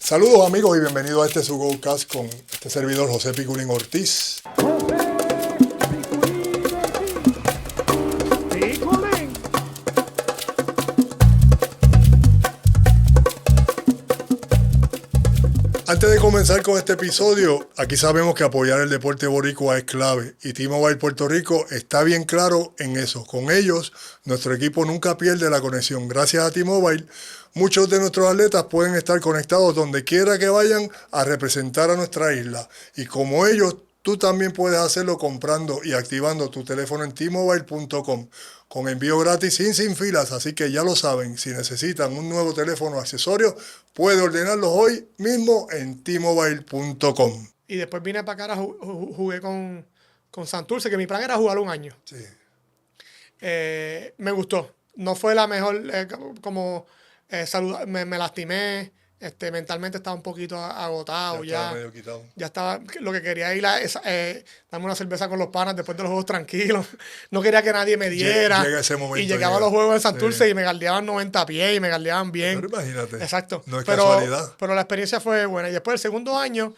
Saludos amigos y bienvenidos a este su GoCast con este servidor José Piculín Ortiz. Antes de comenzar con este episodio, aquí sabemos que apoyar el deporte boricua es clave y T-Mobile Puerto Rico está bien claro en eso. Con ellos, nuestro equipo nunca pierde la conexión. Gracias a T-Mobile, muchos de nuestros atletas pueden estar conectados donde quiera que vayan a representar a nuestra isla. Y como ellos, tú también puedes hacerlo comprando y activando tu teléfono en T-Mobile.com con envío gratis sin filas. Así que ya lo saben, si necesitan un nuevo teléfono o accesorio, puede ordenarlos hoy mismo en T-Mobile.com. Y después vine para acá, jugué con Santurce, que mi plan era jugar un año. Sí. Me gustó. No fue la mejor, me lastimé. Mentalmente estaba un poquito agotado ya. Estaba medio quitado. Ya estaba, lo que quería ir darme una cerveza con los panas después de los juegos tranquilos. No quería que nadie me diera. Llega ese momento. Y llegaba a los juegos en Santurce y me galdeaban 90 pies y me galdeaban bien. Pero imagínate. Exacto. No es casualidad. Pero la experiencia fue buena. Y después el segundo año,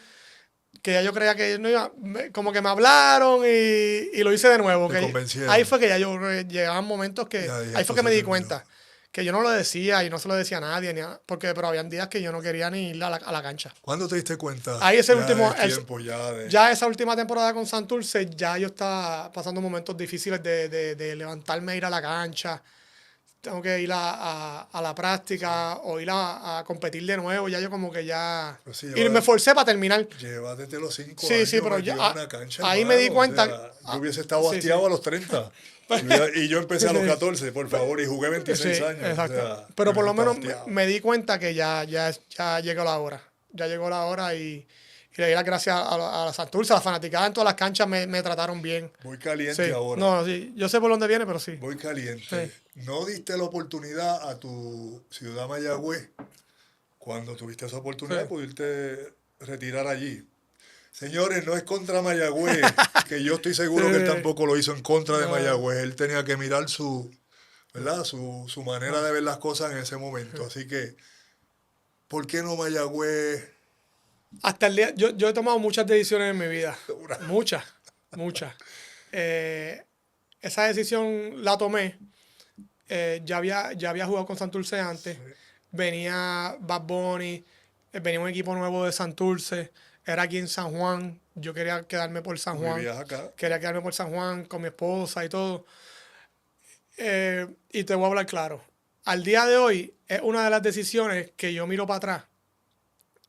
que ya yo creía que no iba, como que me hablaron y lo hice de nuevo. Ahí fue que ya yo llegaban momentos que ahí fue que me di cuenta que yo no lo decía y no se lo decía a nadie, pero habían días que yo no quería ni ir a la cancha. ¿Cuándo te diste cuenta? Ahí ya esa última temporada con Santurce, ya yo estaba pasando momentos difíciles de levantarme e ir a la cancha. Tengo que ir a la práctica o ir a competir de nuevo. Ya yo como que ya... y me forcé para terminar. Llevas desde los 5 años. Sí, pero ya ahí me di cuenta... yo hubiese estado hastiado a los 30. Y yo empecé a los 14, por favor, y jugué 26 años. Exacto. Pero por lo menos me di cuenta que ya llegó la hora. Ya llegó la hora y le di las gracias a la Santurce, a la fanaticada en todas las canchas me trataron bien. Voy caliente ahora. No, sí, yo sé por dónde viene, pero sí. Voy caliente. Sí. ¿No diste la oportunidad a tu ciudad Mayagüez, cuando tuviste esa oportunidad, de poderte retirar allí? Señores, no es contra Mayagüez, que yo estoy seguro que él tampoco lo hizo en contra de Mayagüez. Él tenía que mirar su manera de ver las cosas en ese momento. Así que, ¿por qué no Mayagüez? Hasta el día, yo he tomado muchas decisiones en mi vida. Muchas. Esa decisión la tomé. Ya había jugado con Santurce antes. Sí. Venía Bad Bunny, venía un equipo nuevo de Santurce. Era aquí en San Juan. Yo quería quedarme por San Juan. ¿Vivías acá? Quería quedarme por San Juan con mi esposa y todo. Y te voy a hablar claro. Al día de hoy, es una de las decisiones que yo miro para atrás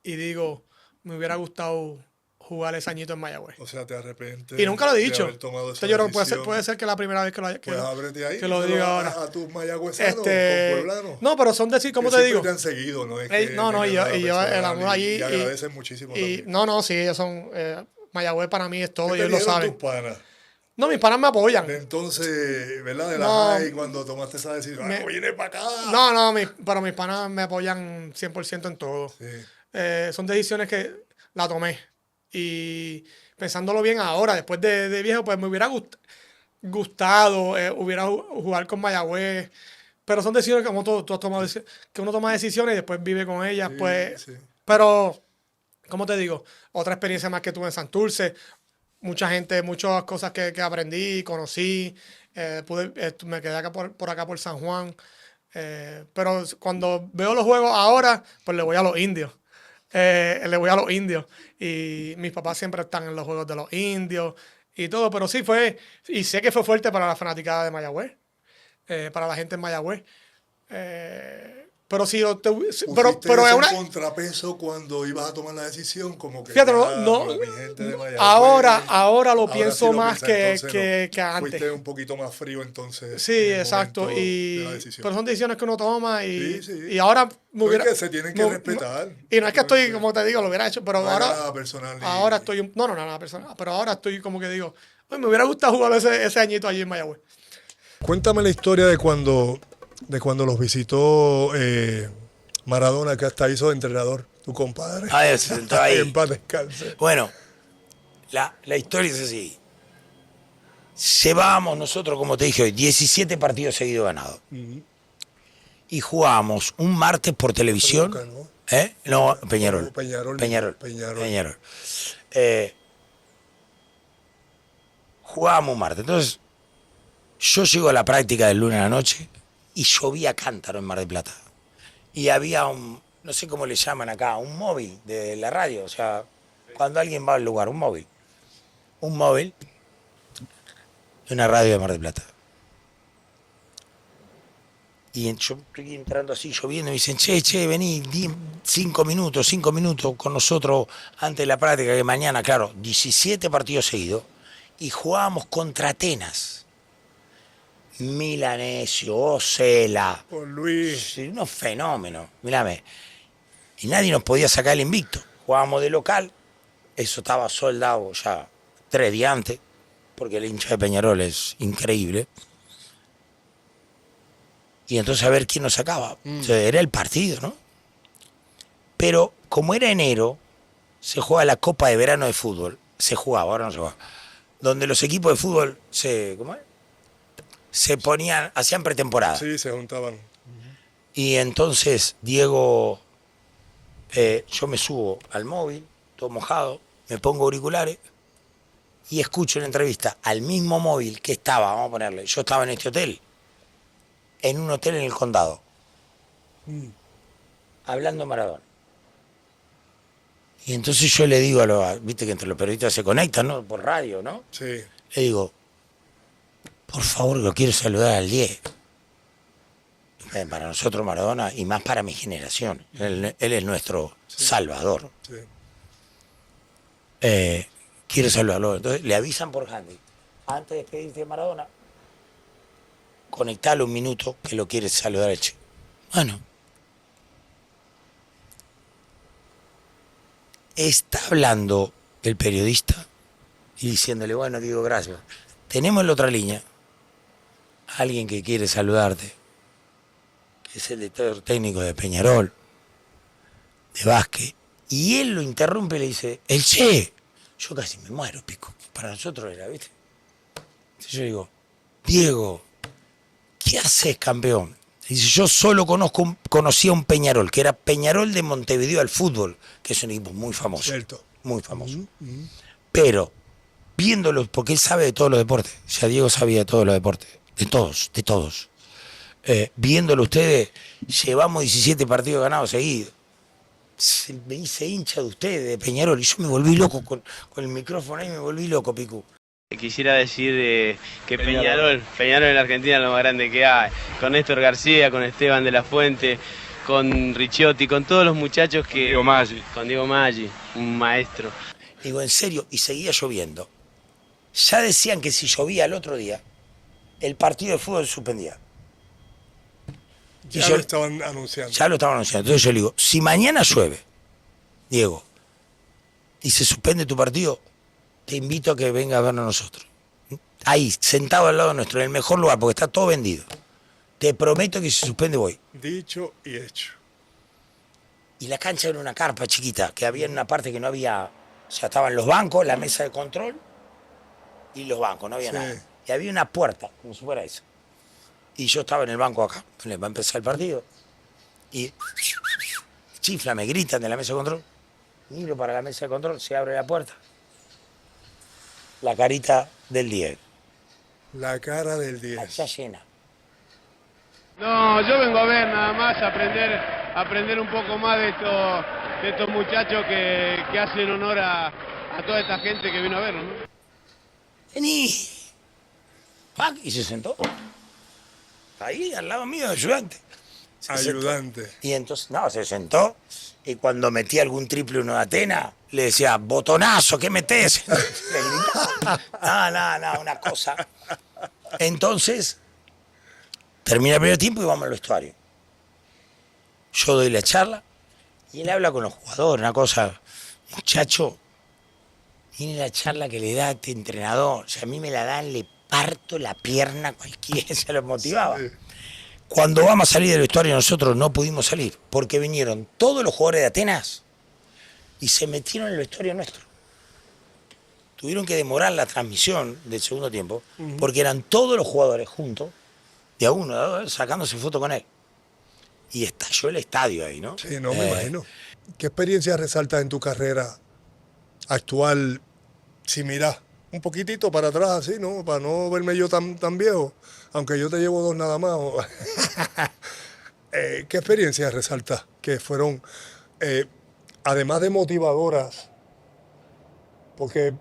y digo, me hubiera gustado jugar ese añito en Mayagüez. O sea, te arrepientes. Y nunca lo he dicho. De haber tomado esa yo creo que puede ser que la primera vez que lo diga ahora. A tus mayagüezanos, con pueblanos. No, pero son decir, ¿cómo te digo? Te han seguido, ¿no? Es y yo el amor allí. Y agradecen muchísimo también. No, sí, ellos son... Mayagüez para mí es todo, ellos lo saben. Tus panas? No, mis panas me apoyan. Entonces, ¿verdad? De la high, cuando tomaste esa decisión, viene para acá. No, pero mis panas me apoyan 100% en todo. Sí. Son decisiones que la tomé. Y pensándolo bien ahora, después de viejo, pues me hubiera gustado jugar con Mayagüez. Pero son decisiones como tú has tomado, que uno toma decisiones y después vive con ellas. Sí, pues. Sí. Pero, ¿cómo te digo? Otra experiencia más que tuve en Santurce. Mucha gente, muchas cosas que aprendí, conocí. Me quedé acá por acá por San Juan. Pero cuando veo los juegos ahora, pues le voy a los indios. Y mis papás siempre están en los juegos de los indios y todo, pero sí y sé que fue fuerte para la fanaticada de Mayagüez, para la gente en Mayagüez. Pero sí, pero es una contrapeso cuando ibas a tomar la decisión, como que fíjate, mi gente de Mayagüez, ahora lo pienso sí más que antes. Fuiste un poquito más frío entonces. Sí, exacto. Pero son decisiones que uno toma y ahora que se tienen que respetar. Y no es que estoy, como te digo, lo hubiera hecho, pero nada personal. Ahora estoy, nada personal, pero ahora estoy como que digo, me hubiera gustado jugar ese añito allí en Mayagüez. Cuéntame la historia de cuando los visitó Maradona, que hasta hizo de entrenador, tu compadre. Se sentó ahí. En paz descanse. Bueno, la historia es así. Llevábamos nosotros, como te dije hoy, 17 partidos seguidos ganados. Uh-huh. Y jugábamos un martes por televisión. No, Peñarol. No, Peñarol. Peñarol. Jugábamos un martes. Entonces, yo llego a la práctica del lunes a la noche y llovía cántaro en Mar del Plata. Y había no sé cómo le llaman acá, un móvil de la radio. O sea, cuando alguien va al lugar, un móvil. Un móvil de una radio de Mar del Plata. Y yo estoy entrando así, lloviendo, y me dicen, che, vení 5 minutos con nosotros antes de la práctica, que mañana, claro, 17 partidos seguidos, y jugábamos contra Atenas. Milanesio, Osela. Por Luis. Sí, unos fenómenos, mirame. Y nadie nos podía sacar el invicto. Jugábamos de local, eso estaba soldado ya 3 días antes, porque el hincha de Peñarol es increíble. Y entonces a ver quién nos sacaba. O sea, era el partido, ¿no? Pero como era enero, se jugaba la Copa de Verano de Fútbol. Se jugaba, ahora no se juega. Donde los equipos de fútbol se ponían, hacían pretemporada. Sí, se juntaban. Y entonces, Diego, yo me subo al móvil, todo mojado, me pongo auriculares y escucho una entrevista al mismo móvil que estaba, vamos a ponerle, yo estaba en este hotel, en un hotel en el condado, hablando de Maradona. Y entonces yo le digo viste que entre los periodistas se conectan, ¿no? Por radio, ¿no? Sí. Le digo, por favor, lo quiero saludar al 10. Para nosotros Maradona, y más para mi generación. Él es nuestro salvador. Sí. Quiero saludarlo. Entonces le avisan por handy. Antes de despedirse de Maradona, conectalo un minuto que lo quiere saludar el Che. Bueno. Está hablando el periodista y diciéndole, bueno, Diego, gracias. Tenemos en la otra línea a alguien que quiere saludarte, que es el director técnico de Peñarol, de básquet, y él lo interrumpe y le dice, el Che. Yo casi me muero, pico. Para nosotros era, ¿viste? Entonces yo digo, Diego, ¿qué haces, campeón? Dice, yo solo conocí a un Peñarol, que era Peñarol de Montevideo al fútbol, que es un equipo muy famoso. Cierto. Muy famoso. Pero, viéndolo, porque él sabe de todos los deportes, ya Diego sabía de todos los deportes, de todos. Viéndolo ustedes, llevamos 17 partidos ganados seguidos. Me hice hincha de ustedes, de Peñarol, y yo me volví loco con el micrófono ahí, me volví loco, Picu. Quisiera decir que Peñarol en la Argentina es lo más grande que hay, con Néstor García, con Esteban de la Fuente, con Ricciotti, con todos los muchachos que... Con Diego Maggi, un maestro. Digo, en serio, y seguía lloviendo. Ya decían que si llovía el otro día, el partido de fútbol se suspendía. Ya lo estaban anunciando. Ya lo estaban anunciando. Entonces yo le digo, si mañana llueve, Diego, y se suspende tu partido, te invito a que venga a vernos nosotros. Ahí, sentado al lado nuestro, en el mejor lugar, porque está todo vendido. Te prometo que si se suspende voy. Dicho y hecho. Y la cancha era una carpa chiquita, que había en una parte que no había... O sea, estaban los bancos, la mesa de control y los bancos, no había nada. Y había una puerta, como si fuera eso. Y yo estaba en el banco acá, va a empezar el partido. Y chifla, me gritan de la mesa de control. Miro para la mesa de control, se abre la puerta. La carita del 10. La cara del 10. Allá llena. No, yo vengo a ver nada más, aprender un poco más de estos muchachos que hacen honor a toda esta gente que vino a vernos, ¿no? Vení. Y se sentó. Ahí, al lado mío, ayudante. Ayudante. Y entonces, no, se sentó. Y cuando metía algún triple uno de Atenas, le decía, botonazo, ¿qué metés? Le gritaba. No, una cosa. Entonces, termina el primer tiempo y vamos al vestuario. Yo doy la charla y él habla con los jugadores, una cosa, muchacho, tiene la charla que le da este entrenador. O sea, a mí me la dan, le parto la pierna a cualquiera, se lo motivaba. Sí. Cuando vamos a salir del vestuario nosotros no pudimos salir, porque vinieron todos los jugadores de Atenas y se metieron en el vestuario nuestro. Tuvieron que demorar la transmisión del segundo tiempo, porque eran todos los jugadores juntos, de a uno, sacándose foto con él. y estalló el estadio ahí, ¿no? Sí, no me imagino. ¿Qué experiencia resaltas en tu carrera actual? Si miras un poquitito para atrás, así, ¿no? Para no verme yo tan viejo, aunque yo te llevo 2 nada más. ¿Qué experiencias resaltas que fueron, además de motivadoras? Porque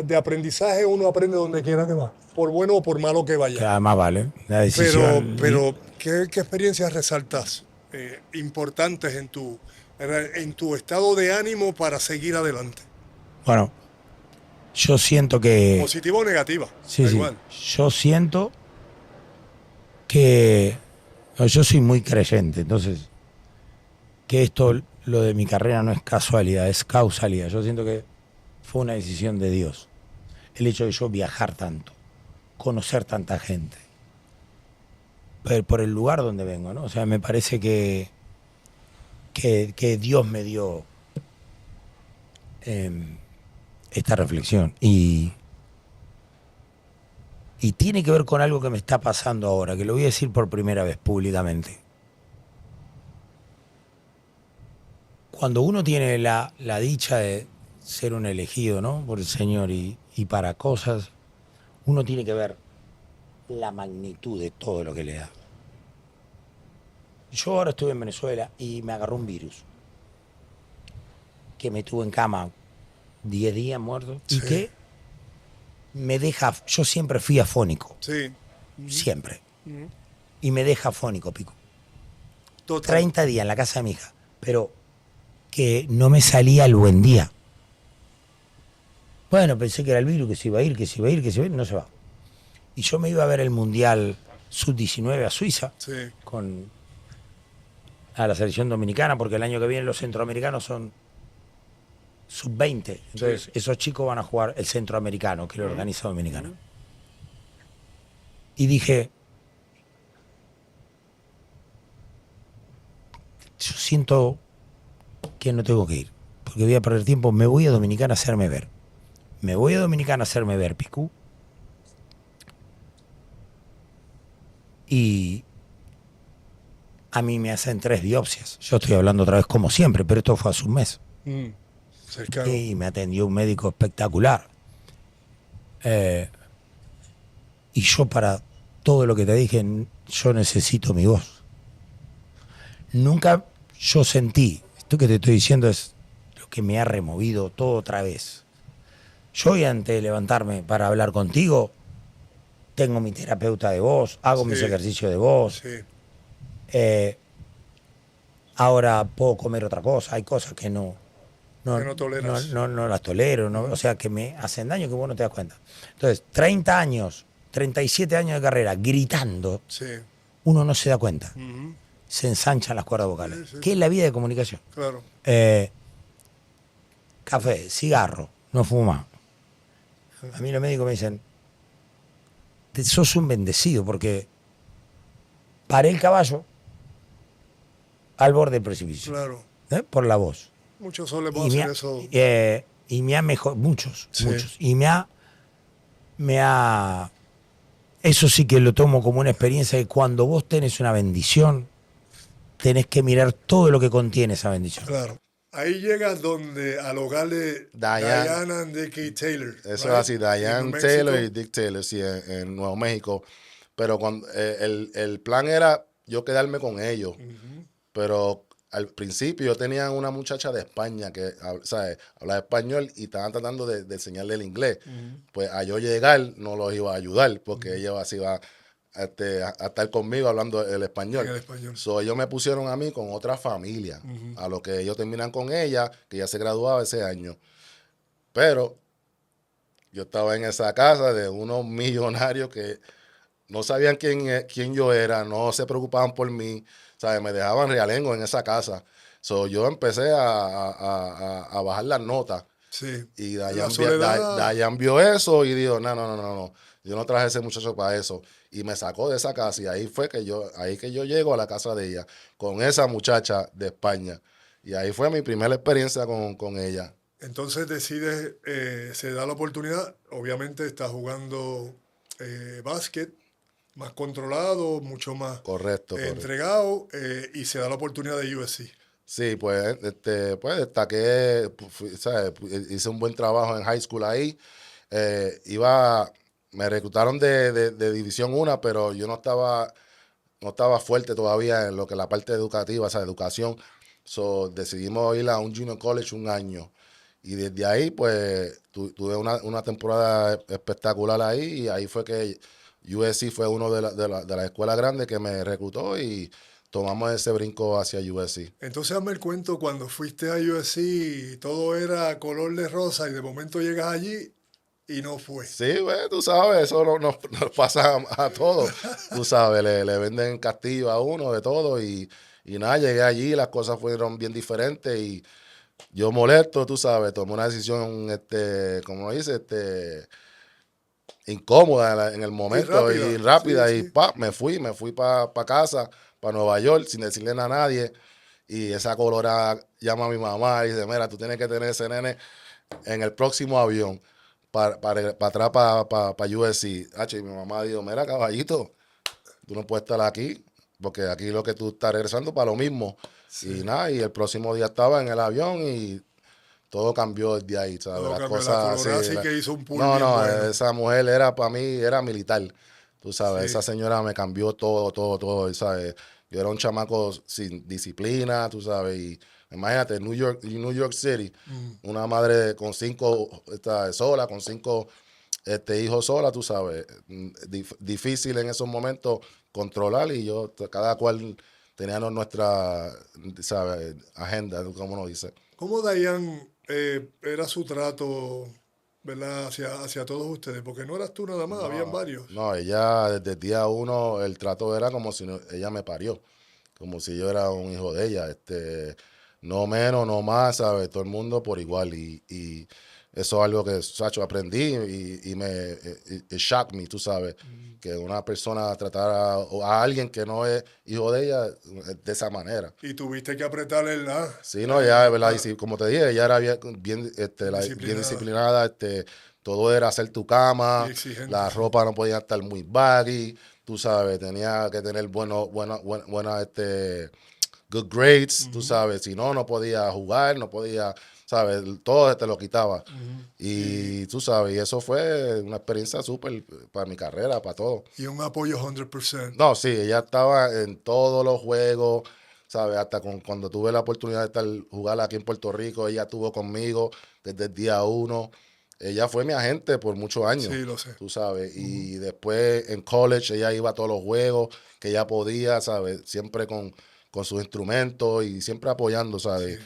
de aprendizaje uno aprende donde quiera que va, por bueno o por malo que vaya. Que además vale, la decisión. Pero ¿qué experiencias resaltas importantes en tu estado de ánimo para seguir adelante? Bueno, yo siento que... ¿Positiva o negativa? Sí, Da sí. igual. Yo siento que... no, yo soy muy creyente, entonces que esto, lo de mi carrera no es casualidad, es causalidad. Yo siento que fue una decisión de Dios. El hecho de yo viajar tanto, conocer tanta gente, por el lugar donde vengo, ¿no? O sea, me parece que Dios me dio esta reflexión y tiene que ver con algo que me está pasando ahora, que lo voy a decir por primera vez públicamente. Cuando uno tiene la dicha de ser un elegido, ¿no?, por el Señor y para cosas, uno tiene que ver la magnitud de todo lo que le da. Yo ahora estuve en Venezuela y me agarró un virus que me tuvo en cama 10 días muerto y Sí. que me deja... Yo siempre fui afónico, Sí, siempre. Y me deja afónico, Pico. total. 30 días en la casa de mi hija, pero que no me salía el buen día. Bueno, pensé que era el virus, que se iba a ir, no se va. Y yo me iba a ver el Mundial Sub-19 a Suiza, Sí, a la selección dominicana, porque el año que viene los centroamericanos son Sub-20. Entonces, esos chicos van a jugar el centroamericano, que lo organiza Dominicana. Y dije, yo siento que no tengo que ir, porque voy a perder tiempo, me voy a Dominicana a hacerme ver. Me voy a Dominicana a hacerme ver, Picú. Y a mí me hacen 3 biopsias. Yo estoy hablando otra vez como siempre, pero esto fue hace un mes. cercano. Y me atendió un médico espectacular. Y yo, para todo lo que te dije, yo necesito mi voz. Nunca yo sentí, esto que te estoy diciendo es lo que me ha removido todo otra vez. Yo hoy, antes de levantarme para hablar contigo, tengo mi terapeuta de voz, hago Sí. mis ejercicios de voz. Sí, Ahora puedo comer otra cosa, hay cosas que no Que no toleras. no las tolero, no, o sea, que me hacen daño que vos no te das cuenta. Entonces, 30 años, 37 años de carrera, gritando, sí, uno no se da cuenta. Se ensanchan las cuerdas vocales. Sí, sí. ¿Qué es la vida de comunicación? claro. Café, cigarro, no fuma. A mí los médicos me dicen, sos un bendecido porque paré el caballo al borde del precipicio, Claro. por la voz. Muchos soles Y van a me, hacer ha, eso. y me ha mejorado, muchos. Y eso sí que lo tomo como una experiencia de cuando vos tenés una bendición, tenés que mirar todo lo que contiene esa bendición. Claro. Ahí llegas donde al hogar de Diane. Diana and Dickie Taylor. Eso es right? así, En Diane New Mexico. Taylor y Dick Taylor, sí, en Nuevo México. Pero cuando, el plan era yo quedarme con ellos. Pero al principio yo tenía una muchacha de España que ¿sabes? Hablaba español y estaban tratando de enseñarle el inglés. Pues a yo llegar no los iba a ayudar porque ella así iba a estar conmigo hablando el español. En el español. So, ellos me pusieron a mí con otra familia. A lo que ellos terminan con ella, que ya se graduaba ese año. Pero yo estaba en esa casa de unos millonarios que no sabían quién yo era, no se preocupaban por mí, ¿sabes? Me dejaban realengo en esa casa. So, yo empecé a bajar las notas. Sí. Y La Dayan soledad. vio eso y dijo, no. Yo no traje a ese muchacho para eso. Y me sacó de esa casa. Y ahí fue que yo llego a la casa de ella, con esa muchacha de España. Y ahí fue mi primera experiencia con ella. Entonces decides, se da la oportunidad, obviamente estás jugando básquet Más controlado, mucho más Correcto. entregado, y se da la oportunidad de USC. Sí, pues, pues destaqué, ¿sabes? Hice un buen trabajo en high school ahí. Me reclutaron de División 1, pero yo no estaba fuerte todavía en lo que la parte educativa, o sea, educación. So, decidimos ir a un junior college un año. Y desde ahí, pues, tuve una temporada espectacular ahí. Y ahí fue que USC fue uno de las escuelas grandes que me reclutó y tomamos ese brinco hacia USC. Entonces hazme el cuento, cuando fuiste a USC, todo era color de rosa y de momento llegas allí y no fue. Sí, güey, tú sabes, eso nos pasa a todos. Tú sabes, le venden castillo a uno de todo y nada, llegué allí, las cosas fueron bien diferentes y yo molesto, tú sabes, tomé una decisión, como dice, incómoda en el momento y rápida sí, y sí. me fui para casa, para Nueva York, sin decirle nada a nadie. Y esa colorada llama a mi mamá y dice, mira, tú tienes que tener ese nene en el próximo avión para atrás, para USC. Y mi mamá dijo, mira, caballito, tú no puedes estar aquí, porque aquí lo que tú estás regresando para lo mismo. Sí. Y nada, y el próximo día estaba en el avión y todo cambió desde ahí, ¿sabes? Todo Las cambió, cosas, la colorada sí que hizo un pool no, bien no, bueno. esa mujer era, para mí, era militar. Tú sabes, Sí. esa señora me cambió todo, ¿sabes? Yo era un chamaco sin disciplina, tú sabes, y imagínate, New York City, una madre con 5, sola, con 5 hijos sola, tú sabes, difícil en esos momentos controlar y cada cual teníamos nuestra, ¿sabes? Agenda, como uno dice. ¿Cómo Dayan era su trato, ¿verdad? Hacia todos ustedes? Porque no eras tú nada más, habían varios. No, ella desde el día 1, el trato era como si ella me parió, como si yo era un hijo de ella, no menos, no más, ¿sabes? Todo el mundo por igual y eso es algo que, Sacho, aprendí y it shocked me, tú sabes, que una persona tratara a alguien que no es hijo de ella de esa manera. Y tuviste que apretarle Sí, no, ya, ¿verdad? Y como te dije, ella era bien disciplinada, todo era hacer tu cama, y exigente. la ropa no podía estar muy baggy, tú sabes, tenía que tener buena, good grades, tú sabes, si no podía jugar, no podía, sabes, todo te lo quitaba. Y tú sabes, y eso fue una experiencia súper para mi carrera, para todo. Y un apoyo 100%. No, sí, ella estaba en todos los juegos, ¿sabes? Hasta cuando tuve la oportunidad de jugar aquí en Puerto Rico, ella estuvo conmigo desde el día 1. Ella fue mi agente por muchos años. Sí, lo sé. Tú sabes. Y después en college ella iba a todos los juegos que ella podía, ¿sabes? Siempre con sus instrumentos y siempre apoyando, ¿sabes?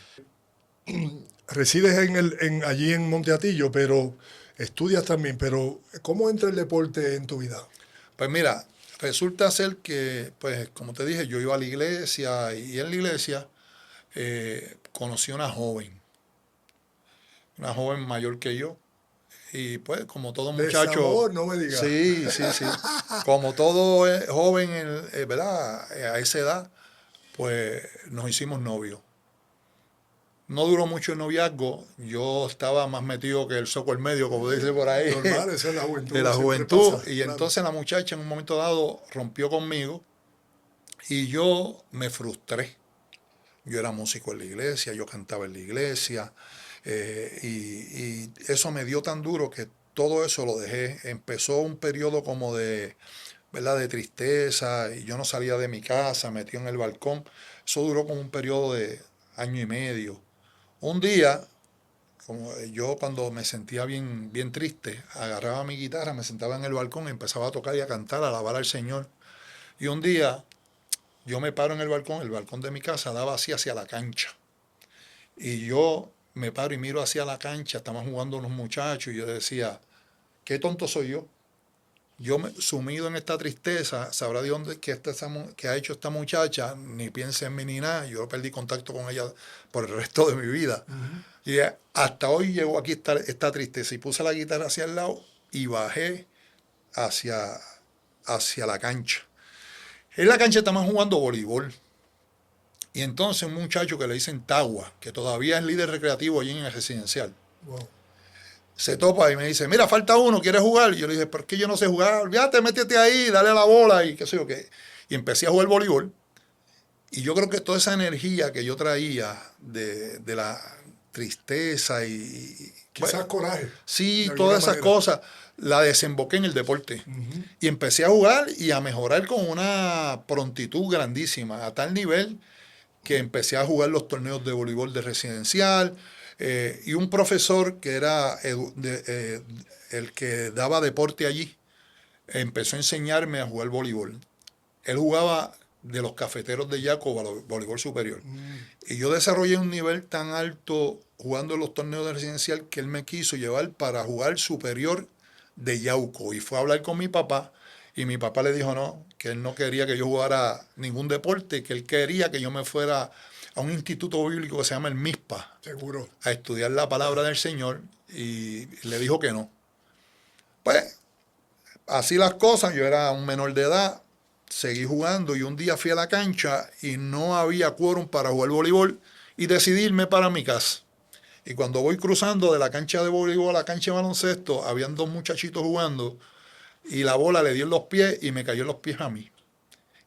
Sí. Resides allí en Monteatillo, pero estudias también. Pero ¿cómo entra el deporte en tu vida? Pues mira, resulta ser que, pues como te dije, yo iba a la iglesia y en la iglesia conocí a una joven mayor que yo. Y pues como todo muchacho... Desamor, no me digas. Sí. Como todo joven, ¿verdad? A esa edad, pues nos hicimos novios. No duró mucho el noviazgo, yo estaba más metido que el soco al medio, como dice por ahí. Normal, eso es la juventud. De la juventud. Pasa, Y claro. entonces la muchacha en un momento dado rompió conmigo y yo me frustré. Yo era músico en la iglesia, yo cantaba en la iglesia y eso me dio tan duro que todo eso lo dejé. Empezó un periodo como de, ¿verdad?, de tristeza y yo no salía de mi casa, metido en el balcón. Eso duró como un periodo de 1 año y medio. Un día, como yo cuando me sentía bien triste, agarraba mi guitarra, me sentaba en el balcón y empezaba a tocar y a cantar, a alabar al Señor. Y un día yo me paro en el balcón de mi casa daba así hacia la cancha. Y yo me paro y miro hacia la cancha, estaban jugando unos muchachos y yo decía, qué tonto soy yo. Yo sumido en esta tristeza, sabrá Dios qué ha hecho esta muchacha, ni piense en mí ni nada. Yo perdí contacto con ella por el resto de mi vida. Y hasta hoy llegó aquí esta tristeza. Y puse la guitarra hacia el lado y bajé hacia la cancha. En la cancha estaban jugando voleibol. Y entonces un muchacho que le dicen Tagua, que todavía es líder recreativo allí en el residencial. Wow. se topa y me dice, mira, falta uno, ¿quieres jugar? Y yo le dije, pero es que yo no sé jugar, olvídate, métete ahí, dale a la bola y qué sé yo qué. Y empecé a jugar voleibol. Y yo creo que toda esa energía que yo traía de la tristeza y Quizás bueno, coraje. sí, de alguna todas esas manera. cosas, la desemboqué en el deporte. Y empecé a jugar y a mejorar con una prontitud grandísima, a tal nivel que empecé a jugar los torneos de voleibol de residencial. Y un profesor que era el que daba deporte allí, empezó a enseñarme a jugar voleibol. Él jugaba de los cafeteros de Yaco a voleibol superior. Y yo desarrollé un nivel tan alto jugando en los torneos de residencial que él me quiso llevar para jugar superior de Yauco. Y fue a hablar con mi papá y mi papá le dijo no, que él no quería que yo jugara ningún deporte, que él quería que yo me fuera a un instituto bíblico que se llama el MISPA Seguro. a estudiar la palabra del Señor y le dijo que no. Pues así las cosas, yo era un menor de edad, seguí jugando y un día fui a la cancha y no había quórum para jugar voleibol y decidí irme para mi casa. Y cuando voy cruzando de la cancha de voleibol a la cancha de baloncesto, habían dos muchachitos jugando y la bola le dio en los pies y me cayó en los pies a mí.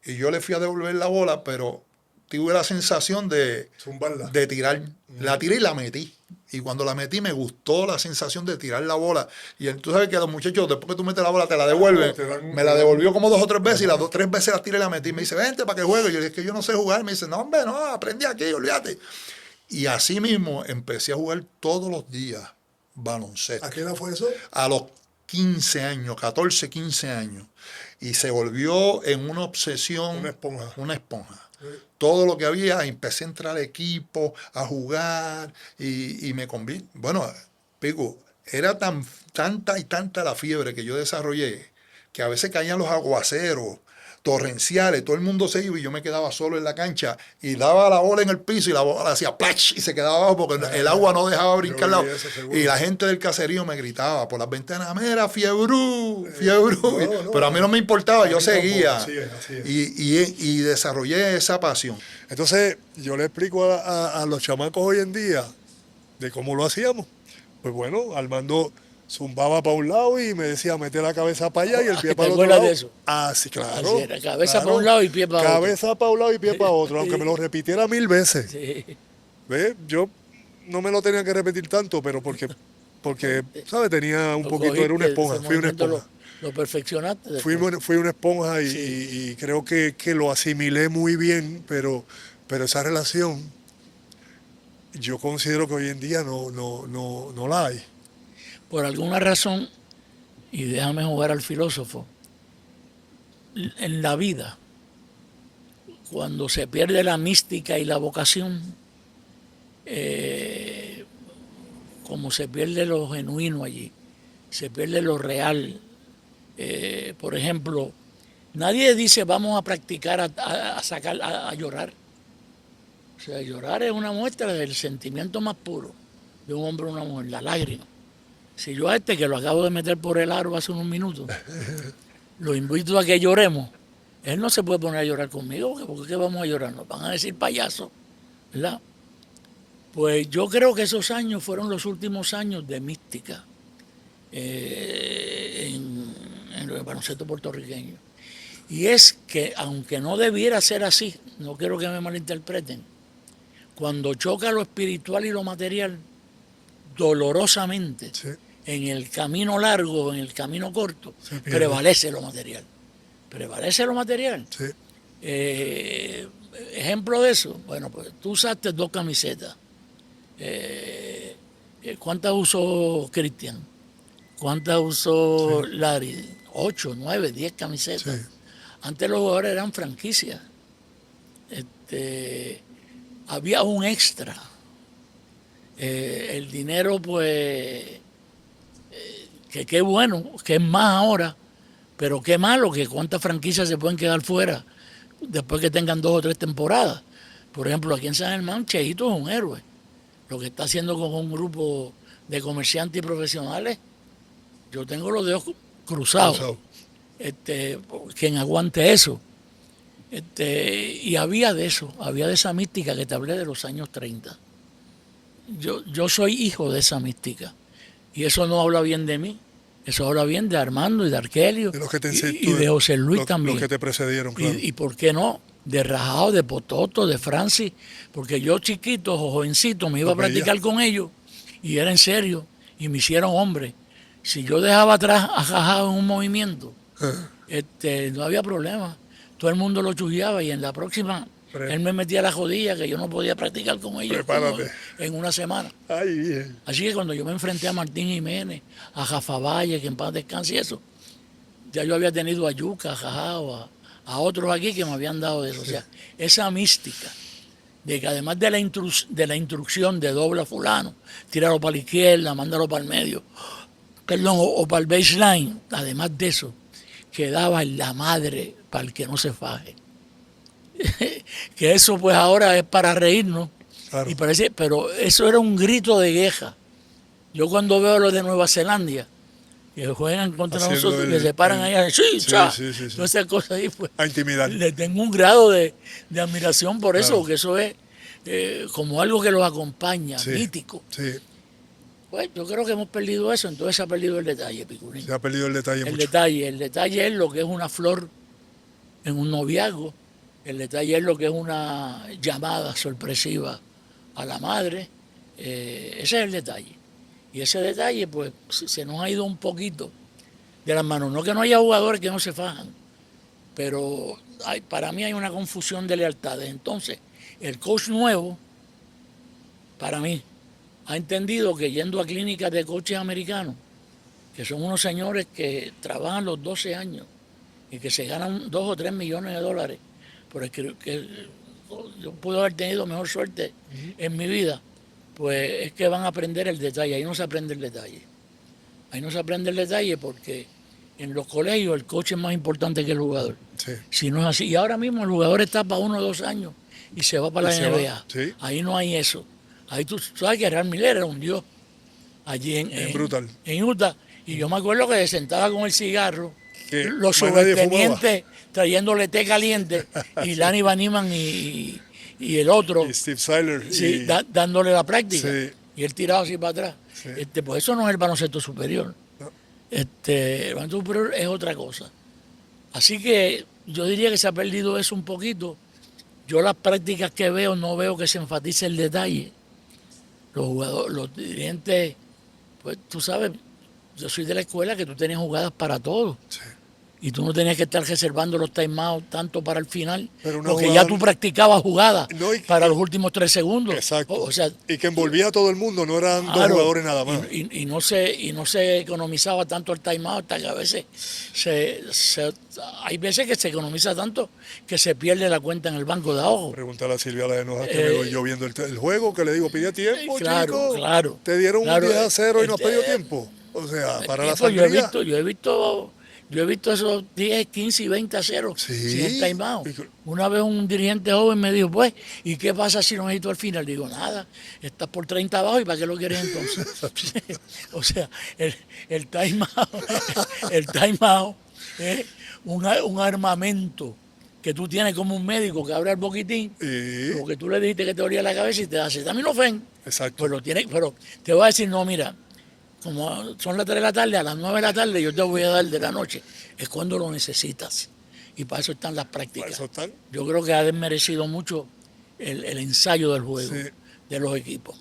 Y yo le fui a devolver la bola, pero tuve la sensación de tirar. La tiré y la metí. Y cuando la metí me gustó la sensación de tirar la bola. Y tú sabes que los muchachos, después que tú metes la bola, te la devuelven. Me la devolvió como 2 o 3 veces y las 3 veces la tiré y la metí. Me dice, vente para que juegue. Yo le dije, es que yo no sé jugar. Me dice, no, hombre, no, aprendí aquí, olvídate. Y así mismo empecé a jugar todos los días baloncesto. ¿A qué edad fue eso? A los 15 años, 14, 15 años. Y se volvió en una obsesión. Una esponja. Una esponja. Todo lo que había, empecé a entrar al equipo, a jugar y me conví. Bueno, Pico, era tanta la fiebre que yo desarrollé que a veces caían los aguaceros torrenciales, todo el mundo se iba y yo me quedaba solo en la cancha y daba la bola en el piso y la bola hacía plach y se quedaba abajo porque el agua no dejaba brincar. Y la gente del caserío me gritaba por las ventanas, mira, fiebrú. Pero a mí no me importaba, yo seguía. Así es. Y desarrollé esa pasión. Entonces, yo le explico a los chamacos hoy en día de cómo lo hacíamos. Pues bueno, Armando zumbaba para un lado y me decía, mete la cabeza para allá y el pie para el otro lado. De eso? Ah, sí, claro. Así era, cabeza para un lado y pie para otro. Cabeza para un lado y pie para otro, aunque me lo repitiera 1000 veces. Sí. ¿Ves? Yo no me lo tenía que repetir tanto, pero porque ¿sabes? Tenía un poquito, era una esponja, fui una esponja. Lo perfeccionaste. Fui una esponja y creo que lo asimilé muy bien, pero esa relación yo considero que hoy en día no la hay. Por alguna razón, y déjame jugar al filósofo, en la vida, cuando se pierde la mística y la vocación, como se pierde lo genuino allí, se pierde lo real. Por ejemplo, nadie dice vamos a practicar a llorar. O sea, llorar es una muestra del sentimiento más puro de un hombre o una mujer, la lágrima. Si yo a que lo acabo de meter por el aro hace unos minutos, lo invito a que lloremos, él no se puede poner a llorar conmigo, porque ¿qué vamos a llorar? Nos van a decir payaso, ¿verdad? Pues yo creo que esos años fueron los últimos años de mística en el baloncesto puertorriqueño. Y es que, aunque no debiera ser así, no quiero que me malinterpreten, cuando choca lo espiritual y lo material, dolorosamente, sí, en el camino largo, en el camino corto, prevalece lo material. Prevalece lo material. Sí. Ejemplo de eso, bueno, pues tú usaste 2 camisetas. ¿Cuántas usó Cristian? ¿Cuántas usó Larry? 8, 9, 10 camisetas. Sí. Antes los jugadores eran franquicias. Había un extra. El dinero, pues, que qué bueno, que es más ahora, pero qué malo que cuántas franquicias se pueden quedar fuera después que tengan 2 o 3 temporadas. Por ejemplo, aquí en San Germán, Cheito es un héroe. Lo que está haciendo con un grupo de comerciantes y profesionales, yo tengo los dedos cruzados. Quien aguante eso. Y había de eso, había de esa mística que te hablé de los años 30. Yo soy hijo de esa mística. Y eso no habla bien de mí. Eso habla bien de Armando y de Arkelio De los que te y de José Luis también. Los que te precedieron, claro. Y por qué no, de Rajao, de Pototo, de Francis, porque yo chiquito, jovencito, me iba a Los veía. practicar con ellos y era en serio y me hicieron hombre. Si yo dejaba atrás a Rajao en un movimiento, no había problema. Todo el mundo lo chullaba y en la próxima él me metía la jodilla que yo no podía practicar con ellos como Prepárate. en una semana. Ay, bien. Así que cuando yo me enfrenté a Martín Jiménez, a Rafa Valle, que en paz descanse y eso, ya yo había tenido a Yuca, a Jajao, a otros aquí que me habían dado de eso. O sea, esa mística de que además de la instrucción de dobla a fulano, tíralo para la izquierda, mándalo para el medio, perdón, o para el baseline, además de eso, quedaba en la madre para el que no se faje. Que eso pues ahora es para reírnos. Claro. Y parece, pero eso era un grito de queja. Yo cuando veo a los de Nueva Zelanda que juegan contra Haciendo nosotros, que se paran allá, sí, sí, sí. todas esas cosas ahí, pues A intimidar. le tengo un grado de admiración por eso, Claro. porque eso es como algo que los acompaña, Sí. mítico. Sí, Pues yo creo que hemos perdido eso, entonces se ha perdido el detalle, Piculín. se ha perdido el detalle El mucho. detalle es lo que es una flor en un noviazgo, el detalle es lo que es una llamada sorpresiva a la madre, ese es el detalle. Y ese detalle pues se nos ha ido un poquito de las manos. No que no haya jugadores que no se fajan, pero para mí hay una confusión de lealtades. Entonces, el coach nuevo, para mí, ha entendido que yendo a clínicas de coaches americanos, que son unos señores que trabajan los 12 años y que se ganan 2 o 3 millones de dólares, porque yo puedo haber tenido mejor suerte en mi vida, pues es que van a aprender el detalle. Ahí no se aprende el detalle. Ahí no se aprende el detalle porque en los colegios el coach es más importante que el jugador. Sí. Si no es así. Y ahora mismo el jugador está para 1 o 2 años y se va para la Y se va, NBA. sí. Ahí no hay eso. Ahí tú sabes que Real Miller era un dios allí en brutal. en Utah. Y yo me acuerdo que se sentaba con el cigarro, Que los más nadie subtenientes trayéndole té caliente y Lani Van Nieman y el otro Y Steve Seiler. sí, dándole la práctica. Sí. Y él tirado así para atrás. Sí. Pues eso no es el baloncesto superior. No. El baloncesto superior es otra cosa. Así que yo diría que se ha perdido eso un poquito. Yo las prácticas que veo no veo que se enfatice el detalle. Los jugadores, los dirigentes, pues tú sabes, yo soy de la escuela que tú tenías jugadas para todo. Sí. Y tú no tenías que estar reservando los timeouts tanto para el final, Pero una porque jugada- ya tú practicabas jugadas No, y- para los últimos 3 segundos. Exacto. O sea, y que envolvía a todo el mundo, no eran dos claro, jugadores nada más. Y no se economizaba tanto el timeout, hasta que a veces hay veces que se economiza tanto que se pierde la cuenta en el banco de ahorro. Pregúntale a Silvia la de Nojas que me voy yo viendo el juego, que le digo, pide tiempo, Claro, chico. claro. Te dieron Claro, un 10-0 y no has pedido este, tiempo. O sea, para la Pues sangría. yo he visto esos 10, 15 y 20-0 Sí. sin el timeout. Y- Una vez un dirigente joven me dijo, pues, ¿y qué pasa si no necesito al final? Digo, nada, estás por 30 abajo y ¿para qué lo quieres entonces? O sea, el timeout es un armamento que tú tienes como un médico que abre el boquitín, Y- porque tú le dijiste que te dolía la cabeza y te da acetaminofén. Exacto. Pues lo tienes, pero te voy a decir, no, mira, como son las 3 de la tarde, a las 9 de la tarde yo te voy a dar de la noche. Es cuando lo necesitas. Y para eso están las prácticas. Para eso están. Yo creo que ha desmerecido mucho el ensayo del juego, Sí. de los equipos.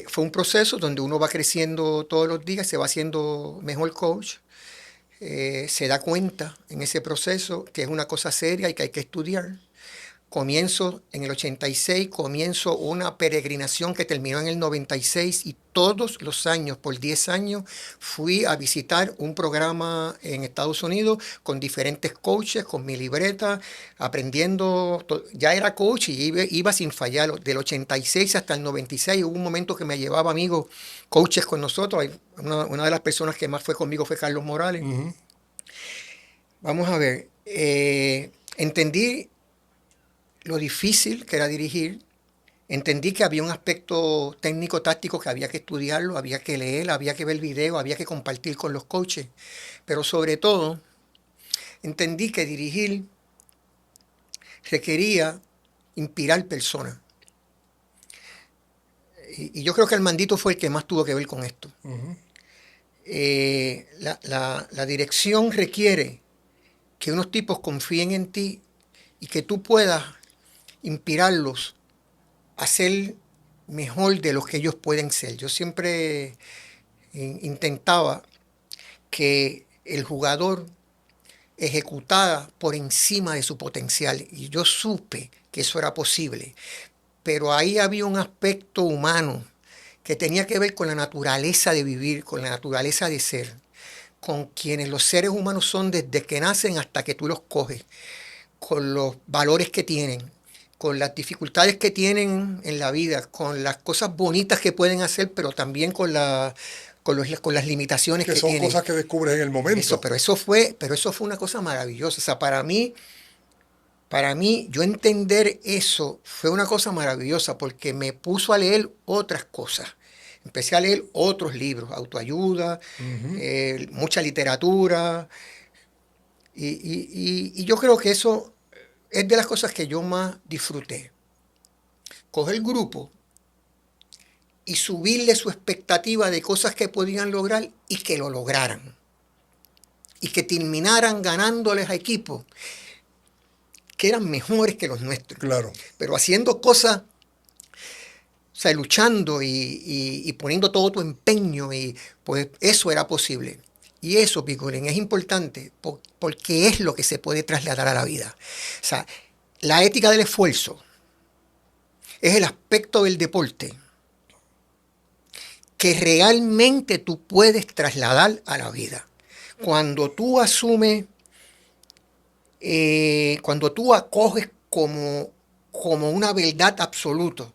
Fue un proceso donde uno va creciendo todos los días, se va haciendo mejor coach, se da cuenta en ese proceso que es una cosa seria y que hay que estudiar. Comienzo en el 86, comienzo una peregrinación que terminó en el 96 y todos los años, por 10 años, fui a visitar un programa en Estados Unidos con diferentes coaches, con mi libreta, aprendiendo. Ya era coach y iba sin fallar. Del 86 hasta el 96 hubo un momento que me llevaba amigos, coaches con nosotros. Una de las personas que más fue conmigo fue Carlos Morales. Vamos a ver, entendí lo difícil que era dirigir, entendí que había un aspecto técnico-táctico que había que estudiarlo, había que leer, había que ver video, había que compartir con los coaches, pero sobre todo entendí que dirigir requería inspirar personas. y yo creo que Armandito fue el que más tuvo que ver con esto. La dirección requiere que unos tipos confíen en ti y que tú puedas inspirarlos a ser mejor de lo que ellos pueden ser. Yo siempre intentaba que el jugador ejecutara por encima de su potencial y yo supe que eso era posible, pero ahí había un aspecto humano que tenía que ver con la naturaleza de vivir, con la naturaleza de ser, con quienes los seres humanos son desde que nacen hasta que tú los coges, con los valores que tienen, con las dificultades que tienen en la vida, con las cosas bonitas que pueden hacer, pero también con las limitaciones que son tienen. cosas que descubres en el momento. Pero eso fue una cosa maravillosa. O sea, para mí, yo entender eso fue una cosa maravillosa porque me puso a leer otras cosas. Empecé a leer otros libros, autoayuda, mucha literatura. Y yo creo que eso es de las cosas que yo más disfruté. Coger el grupo y subirle su expectativa de cosas que podían lograr y que lo lograran. Y que terminaran ganándoles a equipos que eran mejores que los nuestros. Claro. Pero haciendo cosas, o sea, luchando y poniendo todo tu empeño, y pues eso era posible. Y eso, Picolín, es importante porque es lo que se puede trasladar a la vida. O sea, la ética del esfuerzo es el aspecto del deporte que realmente tú puedes trasladar a la vida. Cuando tú asumes, cuando tú acoges como una verdad absoluta,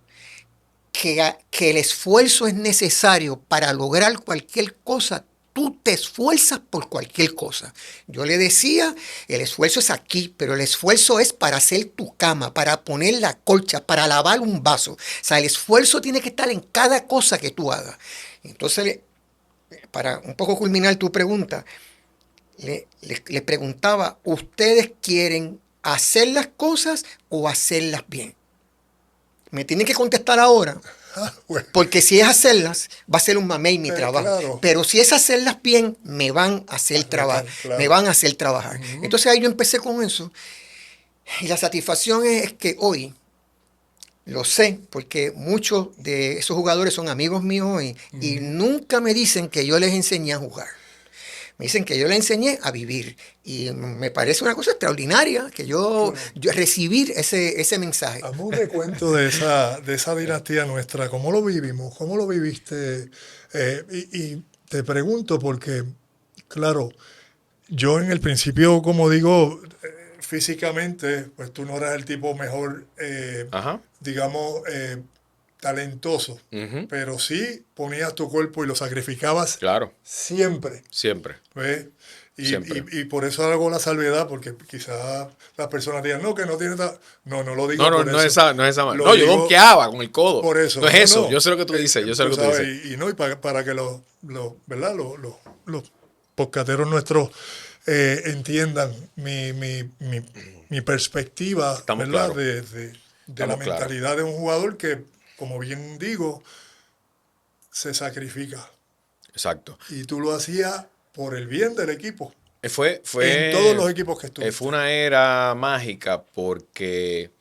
que el esfuerzo es necesario para lograr cualquier cosa, tú te esfuerzas por cualquier cosa. Yo le decía, el esfuerzo es aquí, pero el esfuerzo es para hacer tu cama, para poner la colcha, para lavar un vaso. O sea, el esfuerzo tiene que estar en cada cosa que tú hagas. Entonces, para un poco culminar tu pregunta, le preguntaba, ¿ustedes quieren hacer las cosas o hacerlas bien? Me tienen que contestar ahora. Bueno. Porque si es hacerlas, va a ser un mamey mi trabajo. Claro. Pero si es hacerlas bien, me van a hacer trabajar. Claro. Me van a hacer trabajar. Entonces ahí yo empecé con eso. Y la satisfacción es que hoy lo sé, porque muchos de esos jugadores son amigos míos hoy, y nunca me dicen que yo les enseñé a jugar. Me dicen que yo les enseñé a vivir. Y me parece una cosa extraordinaria que yo recibir ese mensaje. Hazme un recuento de esa dinastía nuestra. ¿Cómo lo vivimos? ¿Cómo lo viviste? Y te pregunto porque, claro, yo en el principio, como digo, físicamente, pues tú no eras el tipo mejor, digamos, talentoso, pero sí ponías tu cuerpo y lo sacrificabas siempre. ¿Ves? Y por eso hago la salvedad, porque quizás las personas digan, no, que no tiene... No lo digo por eso. No es esa manera. No, yo digo donkeaba con el codo. Por eso. No es eso. Yo sé lo que tú dices. Y para que ¿verdad? Los podcasteros nuestros entiendan mi perspectiva, Estamos ¿verdad? claros. De la mentalidad de un jugador que, como bien digo, se sacrifica. Exacto. Y tú lo hacías por el bien del equipo. Fue en todos los equipos que estuve. Fue una era mágica porque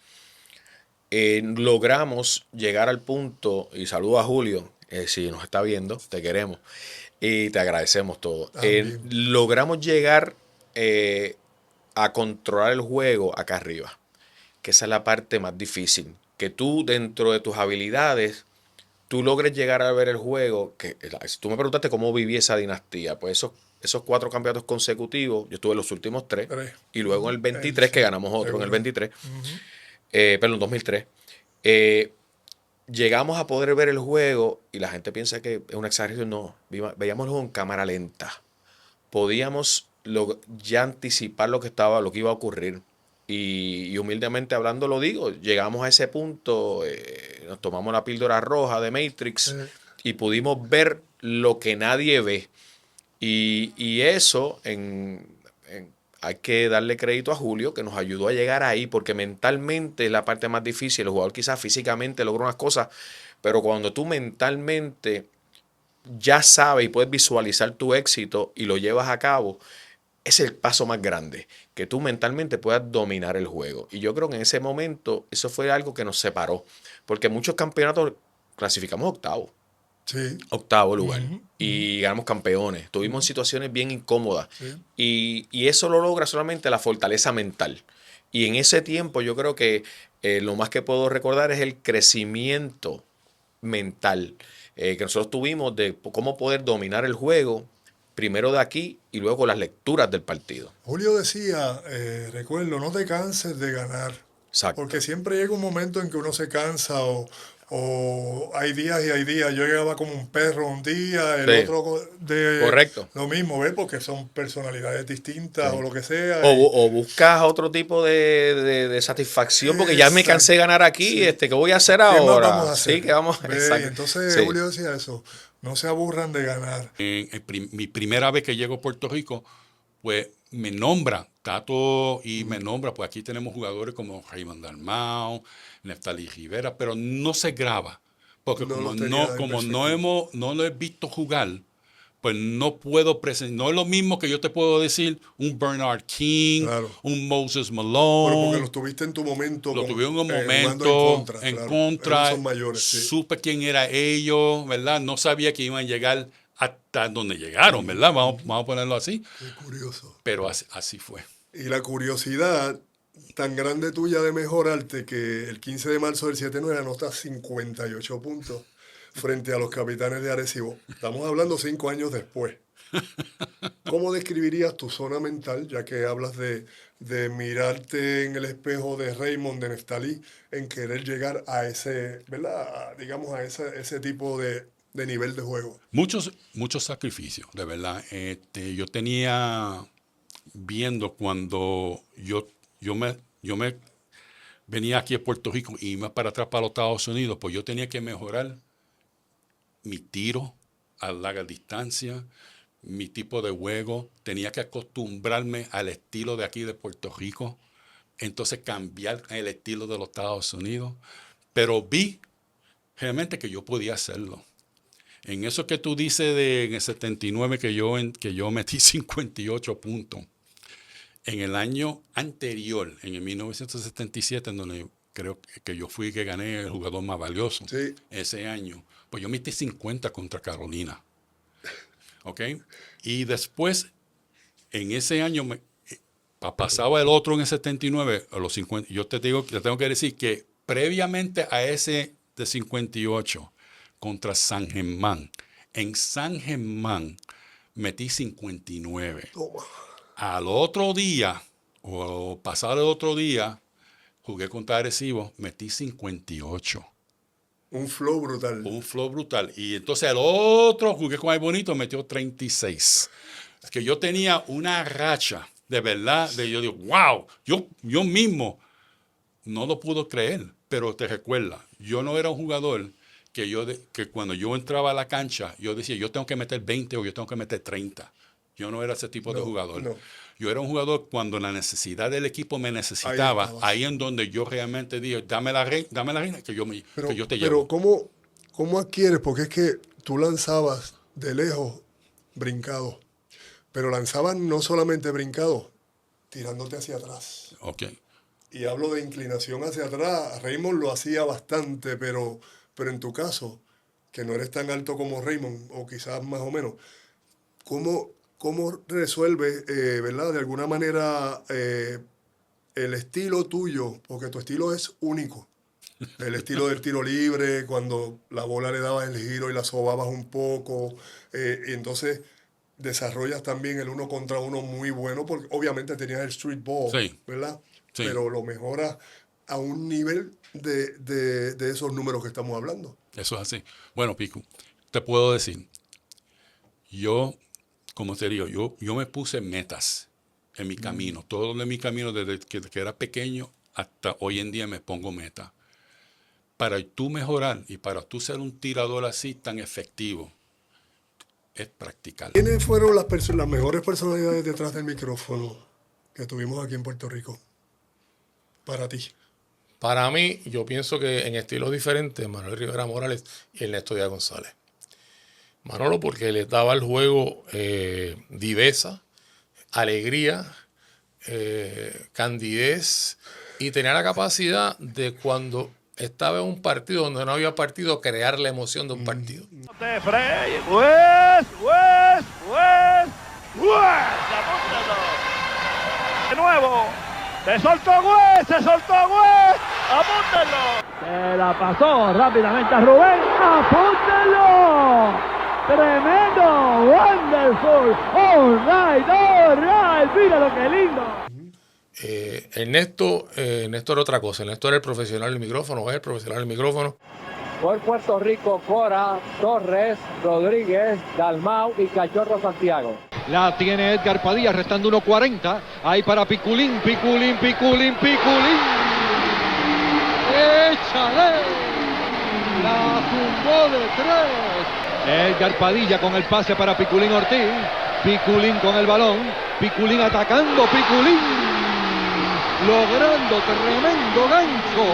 logramos llegar al punto, y saludo a Julio, si nos está viendo, te queremos y te agradecemos todo. Logramos llegar a controlar el juego acá arriba, que esa es la parte más difícil, que tú dentro de tus habilidades tú logres llegar a ver el juego. Que si tú me preguntaste cómo viví esa dinastía, pues esos 4 campeonatos consecutivos, yo estuve en los últimos 3 y luego en el 23 que ganamos otro en el 23, perdón, 2003, llegamos a poder ver el juego y la gente piensa que es una exageración. No, veíamos el juego en cámara lenta, podíamos ya anticipar lo que iba a ocurrir. Y humildemente hablando lo digo, llegamos a ese punto, nos tomamos la píldora roja de Matrix y pudimos ver lo que nadie ve. Y eso, hay que darle crédito a Julio, que nos ayudó a llegar ahí, porque mentalmente es la parte más difícil. El jugador quizás físicamente logra unas cosas, Pero cuando tú mentalmente ya sabes y puedes visualizar tu éxito y lo llevas a cabo, es el paso más grande, que tú mentalmente puedas dominar el juego. Y yo creo que en ese momento eso fue algo que nos separó, porque muchos campeonatos clasificamos octavo. Sí. Octavo lugar. Y ganamos campeones. Tuvimos situaciones bien incómodas. Y eso lo logra solamente la fortaleza mental. Y en ese tiempo yo creo que lo más que puedo recordar es el crecimiento mental que nosotros tuvimos de cómo poder dominar el juego, primero de aquí y luego las lecturas del partido. Julio decía, recuerdo, no te canses de ganar. Exacto. Porque siempre llega un momento en que uno se cansa o hay días y hay días. Yo llegaba como un perro un día, el Sí. otro Correcto. lo mismo, ¿ves? Porque son personalidades distintas o lo que sea. O buscas otro tipo de satisfacción porque ya me cansé de ganar aquí. ¿Qué voy a hacer ¿Qué más ahora? vamos a hacer? Sí, ¿qué vamos a ¿Ves? hacer? Y entonces Sí. Julio decía eso, no se aburran de ganar. Mi primera vez que llego a Puerto Rico, pues me nombra Tato y me nombra, pues aquí tenemos jugadores como Raymond Dalmau, Neftali Rivera, pero no se graba, porque No como los tenía en no lo he visto jugar, pues no puedo presentar, no es lo mismo que yo te puedo decir un Bernard King, Claro. un Moses Pero Malone. porque los tuviste en tu momento. Lo tuvieron en un jugando momento en claro. contra, Ellos son mayores, sí. supe quién era ellos, ¿verdad? No sabía que iban a llegar hasta donde llegaron, ¿verdad? Vamos a ponerlo así. Qué curioso. Pero así fue. Y la curiosidad tan grande tuya de mejorarte que el 15 de marzo del 7-9 anotas 58 puntos frente a los Capitanes de Arecibo. Estamos hablando 5 años después. ¿Cómo describirías tu zona mental, ya que hablas de mirarte en el espejo de Raymond, de Neftali, en querer llegar a ese, ¿verdad? Digamos, a ese tipo de nivel de juego? Muchos sacrificios, de verdad. Yo tenía viendo cuando yo me venía aquí a Puerto Rico y iba para atrás para los Estados Unidos, pues yo tenía que mejorar mi tiro a larga distancia, mi tipo de juego, tenía que acostumbrarme al estilo de aquí de Puerto Rico, entonces cambiar el estilo de los Estados Unidos, pero vi realmente que yo podía hacerlo. En eso que tú dices en el 79 que yo metí 58 puntos, en el año anterior, en el 1977, en donde creo que yo fui que gané el jugador más valioso, Sí. ese año, pues yo metí 50 contra Carolina. ¿Ok? Y después, en ese año, pasaba el otro en el 79, a los 50. Yo te tengo que decir que previamente a ese de 58 contra San Germán, en San Germán metí 59. Toma. Al otro día, o pasado el otro día, jugué contra Arecibo, metí 58. Un flow brutal. Un flow brutal. Y entonces el otro, jugué con el bonito, metió 36. Es que yo tenía una racha, de verdad, yo digo, wow, yo mismo no lo puedo creer, pero te recuerda, yo no era un jugador que cuando yo entraba a la cancha, yo decía, yo tengo que meter 20 o yo tengo que meter 30. Yo no era ese tipo de jugador. No. Yo era un jugador cuando la necesidad del equipo me necesitaba, ahí en donde yo realmente dije, dame la reina que yo te llevo. Pero ¿cómo adquieres? Porque es que tú lanzabas de lejos brincado, pero lanzabas no solamente brincado, tirándote hacia atrás. Ok. Y hablo de inclinación hacia atrás. Raymond lo hacía bastante, pero en tu caso, que no eres tan alto como Raymond, o quizás más o menos, ¿cómo resuelves, ¿verdad? De alguna manera, el estilo tuyo, porque tu estilo es único. El estilo del tiro libre, cuando la bola le dabas el giro y la sobabas un poco, y entonces desarrollas también el 1 contra 1 muy bueno, porque obviamente tenías el street ball, Sí. ¿verdad? Sí. Pero lo mejoras a un nivel de esos números que estamos hablando. Eso es así. Bueno, Pico, te puedo decir, yo, como te digo, yo me puse metas en mi camino. Todo en mi camino, desde que era pequeño hasta hoy en día me pongo metas. Para tú mejorar y para tú ser un tirador así tan efectivo, es practicar. ¿Quiénes fueron las mejores personalidades detrás del micrófono que tuvimos aquí en Puerto Rico? Para ti. Para mí, yo pienso que en estilos diferentes, Manuel Rivera Morales y Ernesto Díaz González. Manolo porque le daba al juego viveza, alegría, candidez, y tenía la capacidad de, cuando estaba en un partido donde no había partido, crear la emoción de un partido. De nuevo, se soltó Güez, apúntenlo. Se la pasó rápidamente a Rubén, apúntenlo. Tremendo, wonderful, all right, mira lo que lindo. Ernesto era otra cosa. Ernesto era el profesional del micrófono, es el profesional del micrófono. Por Puerto Rico, Cora, Torres, Rodríguez, Dalmau y Cachorro Santiago. La tiene Edgar Padilla, restando 1:40. Ahí para Piculín. ¡Échale! La zumbó de 3. Edgar Padilla con el pase para Piculín Ortiz. Piculín con el balón. Piculín atacando. Piculín logrando tremendo gancho.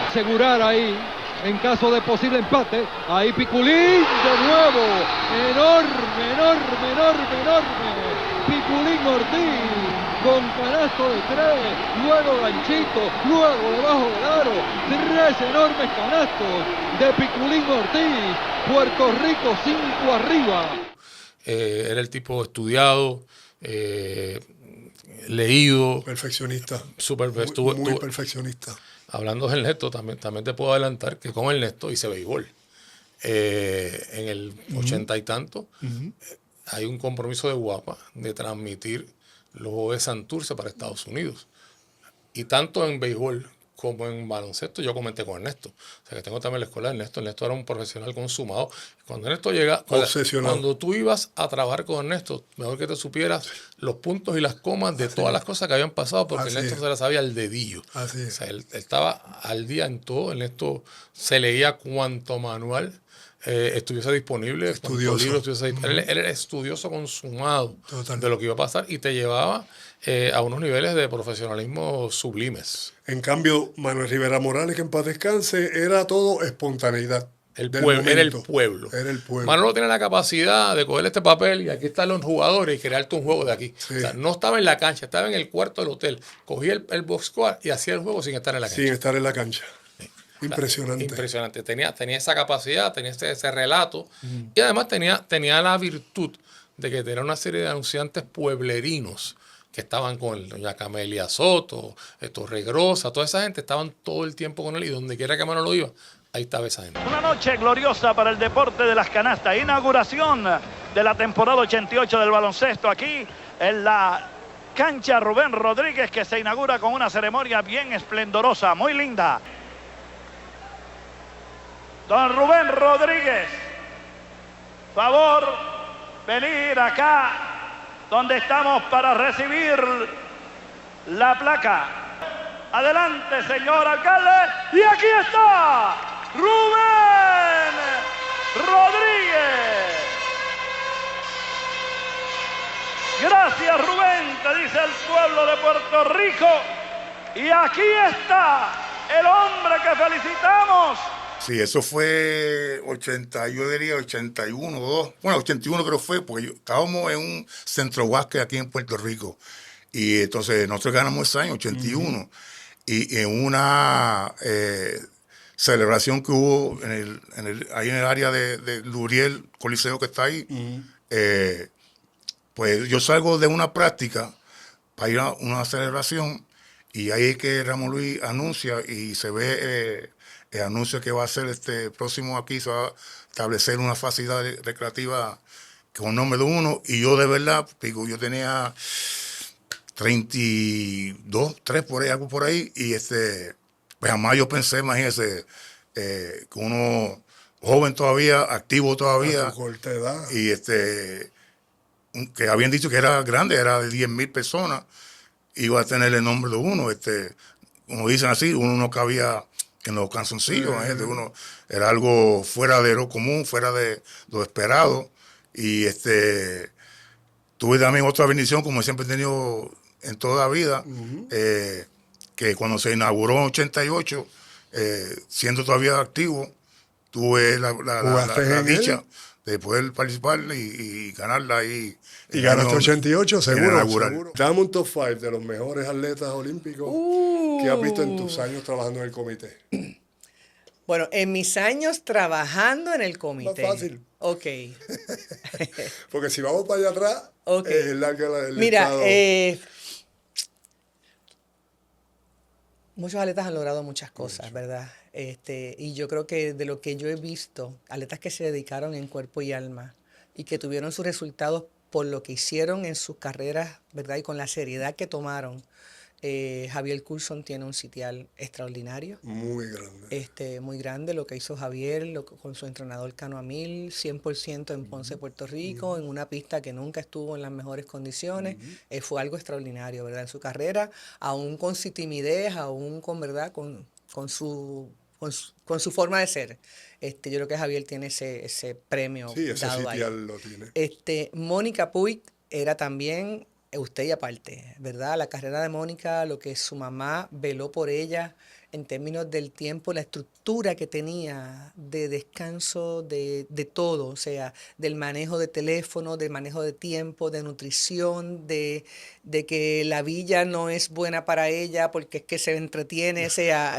Asegurar ahí en caso de posible empate. Ahí Piculín de nuevo. Enorme. Piculín Ortiz con canasto de 3. Luego ganchito. Luego debajo del aro. 3 enormes canastos de Piculín Ortiz. Puerto Rico 5 arriba. Era el tipo estudiado, leído. Perfeccionista. Muy perfeccionista. Hablando de Ernesto, también te puedo adelantar que con Ernesto hice béisbol. En el 80 y tanto, hay un compromiso de Guapa de transmitir los Juegos de Santurce para Estados Unidos. Y tanto en béisbol como en baloncesto yo comenté con Ernesto. O sea que tengo también la escuela de Ernesto. Ernesto era un profesional consumado. Cuando Ernesto llega, cuando tú ibas a trabajar con Ernesto, mejor que te supieras los puntos y las comas de todas las cosas que habían pasado, porque Ernesto se las sabía al dedillo. O sea, él estaba al día en todo. Ernesto se leía cuanto manual estuviese disponible, estudioso. Libro estuviese disponible. Él era estudioso consumado de lo que iba a pasar y te llevaba a unos niveles de profesionalismo sublimes. En cambio, Manuel Rivera Morales, que en paz descanse, era todo espontaneidad. Era el pueblo. Manolo tiene la capacidad de coger este papel y aquí están los jugadores y crearte un juego de aquí. Sí. O sea, no estaba en la cancha, estaba en el cuarto del hotel. Cogía el box score y hacía el juego sin estar en la cancha. Sin estar en la cancha. Impresionante. Impresionante. Tenía esa capacidad, tenía ese relato y además tenía la virtud de que tenía una serie de anunciantes pueblerinos que estaban con él. Doña Camelia Soto, Torregrosa, toda esa gente estaban todo el tiempo con él y donde quiera que Manolo iba, ahí estaba esa gente. Una noche gloriosa para el deporte de las canastas. Inauguración de la temporada 88 del baloncesto aquí en la cancha Rubén Rodríguez, que se inaugura con una ceremonia bien esplendorosa, muy linda. Don Rubén Rodríguez, favor venir acá donde estamos para recibir la placa. Adelante, señor alcalde. Y aquí está Rubén Rodríguez. Gracias, Rubén, te dice el pueblo de Puerto Rico. Y aquí está el hombre que felicitamos. Sí, eso fue 80, yo diría 81, 2. Bueno, 81 creo que fue, porque estábamos en un centro básquet aquí en Puerto Rico. Y entonces nosotros ganamos ese año, 81. Y en una celebración que hubo ahí en el área de Luriel, Coliseo que está ahí, pues yo salgo de una práctica para ir a una celebración y ahí es que Ramón Luis anuncia y se ve el anuncio que va a ser próximo aquí, se va a establecer una facilidad recreativa con nombre de uno, y yo de verdad, digo, yo tenía 32, 3 por ahí, algo por ahí, y pues jamás yo pensé, imagínese, que uno joven todavía, activo todavía, a tu corta edad, y que habían dicho que era grande, era de 10,000 personas, iba a tener el nombre de uno, como dicen así, uno no cabía en los canzoncillos, uno era algo fuera de lo común, fuera de lo esperado, y tuve también otra bendición, como siempre he tenido en toda la vida, que cuando se inauguró en 88, siendo todavía activo, tuve ¿Jugaste la en dicha él? de poder participar y ganarla ahí. Y ganaste 88, seguro, inaugural. seguro. Dame un top 5 de los mejores atletas olímpicos que has visto en tus años trabajando en el comité. Bueno, en mis años trabajando en el comité. Más fácil. Ok. Porque si vamos para allá atrás, Ok. es larga el Mira, listado. muchos atletas han logrado muchas cosas, ¿verdad? Y yo creo que de lo que yo he visto, atletas que se dedicaron en cuerpo y alma y que tuvieron sus resultados por lo que hicieron en sus carreras, ¿verdad? Y con la seriedad que tomaron. Javier Coulson tiene un sitial extraordinario. Muy grande. Muy grande lo que hizo Javier con su entrenador Cano Amil, 100% en Ponce, Puerto Rico, en una pista que nunca estuvo en las mejores condiciones. Fue algo extraordinario, ¿verdad? En su carrera, aún con su timidez, aún con, ¿verdad? Con su forma de ser. Yo creo que Javier tiene ese premio Sí, ese dado ahí. sitial lo tiene. Mónica Puig era también usted y aparte, ¿verdad? La carrera de Mónica, lo que su mamá veló por ella en términos del tiempo, la estructura que tenía de descanso, de todo, o sea, del manejo de teléfono, del manejo de tiempo, de nutrición, de que la villa no es buena para ella porque es que se entretiene, o sea,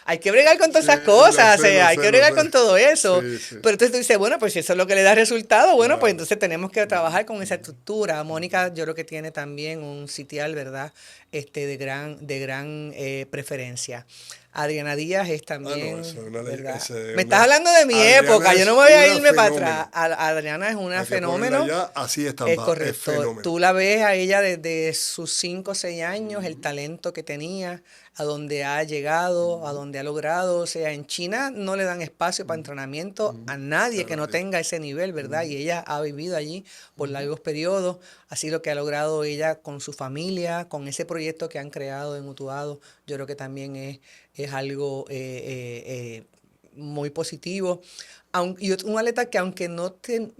hay que bregar con todas esas cosas, o sea, hay que bregar con todo eso. Sí. Pero entonces tú dices, bueno, pues si eso es lo que le da resultado, bueno, pues entonces tenemos que trabajar con esa estructura. Mónica, yo creo que tiene también un sitial, ¿verdad? De gran preferencia. Adriana Díaz es también, ¿verdad? Me estás hablando de mi época, yo no me voy a irme para atrás. Adriana es una fenómeno. Así está. Es correcto. Tú la ves a ella desde sus 5 o 6 años, el talento que tenía, a donde ha llegado, a donde ha logrado. O sea, en China no le dan espacio para entrenamiento a nadie que no tenga ese nivel, ¿verdad? Y ella ha vivido allí por largos periodos. Así lo que ha logrado ella con su familia, con ese proyecto que han creado en Utuado, yo creo que también es algo muy positivo. Y un atleta que aunque no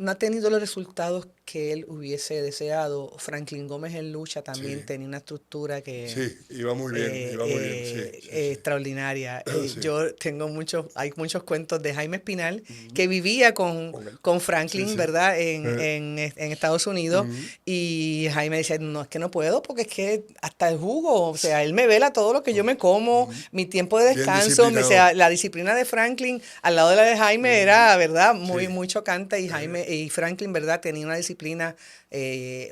ha tenido los resultados que él hubiese deseado, Franklin Gómez en lucha también tenía una estructura que... Sí, iba muy bien, sí. Extraordinaria. Yo tengo hay muchos cuentos de Jaime Espinal que vivía con Franklin, ¿verdad? En Estados Unidos. Y Jaime decía, no, es que no puedo porque es que hasta el jugo, o sea, él me vela todo lo que yo me como, mi tiempo de descanso, o sea, la disciplina de Franklin al lado de la de Jaime era, ¿verdad? Muy chocante y Franklin, ¿verdad? Tenía una disciplina,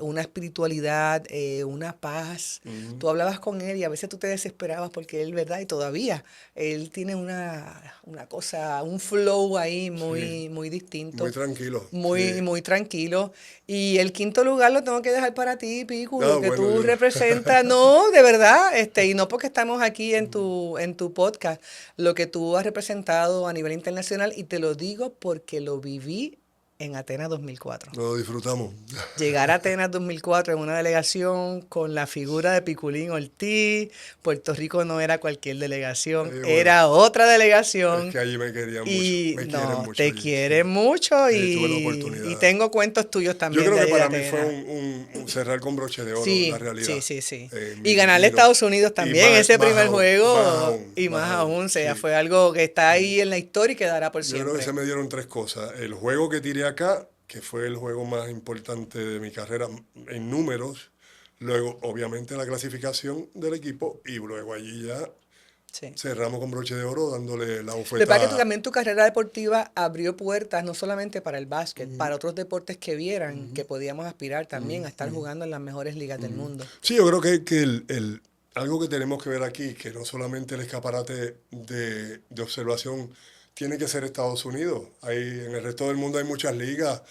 una espiritualidad, una paz. Tú hablabas con él y a veces tú te desesperabas porque él, ¿verdad? Y todavía, él tiene una cosa, un flow ahí muy distinto. Muy tranquilo. Muy tranquilo. Y el quinto lugar lo tengo que dejar para ti, Picu, lo que tú representas. No, de verdad, y no porque estamos aquí en tu podcast, lo que tú has representado a nivel internacional, y te lo digo porque lo viví en Atenas 2004. Lo disfrutamos. Llegar a Atenas 2004 en una delegación con la figura de Piculín Ortiz. Puerto Rico no era cualquier delegación, era otra delegación. Es que allí me querían mucho. Te quieren mucho tuve la oportunidad. Y tengo cuentos tuyos también. Yo creo que para mí fue un cerrar con broche de oro, la realidad. Sí. Y ganarle a Estados Unidos también ese primer juego. Más aún. O sea, fue algo que está ahí en la historia y quedará por siempre. Yo creo que se me dieron 3 cosas. El juego que tiré acá, que fue el juego más importante de mi carrera en números. Luego, obviamente, la clasificación del equipo. Y luego allí ya cerramos con broche de oro dándole la bofetada. Lo que pasa es que también tu carrera deportiva abrió puertas no solamente para el básquet, para otros deportes que vieran que podíamos aspirar también a estar jugando en las mejores ligas del mundo. Sí, yo creo que algo que tenemos que ver aquí, que no solamente el escaparate de observación tiene que ser Estados Unidos. En el resto del mundo hay muchas ligas,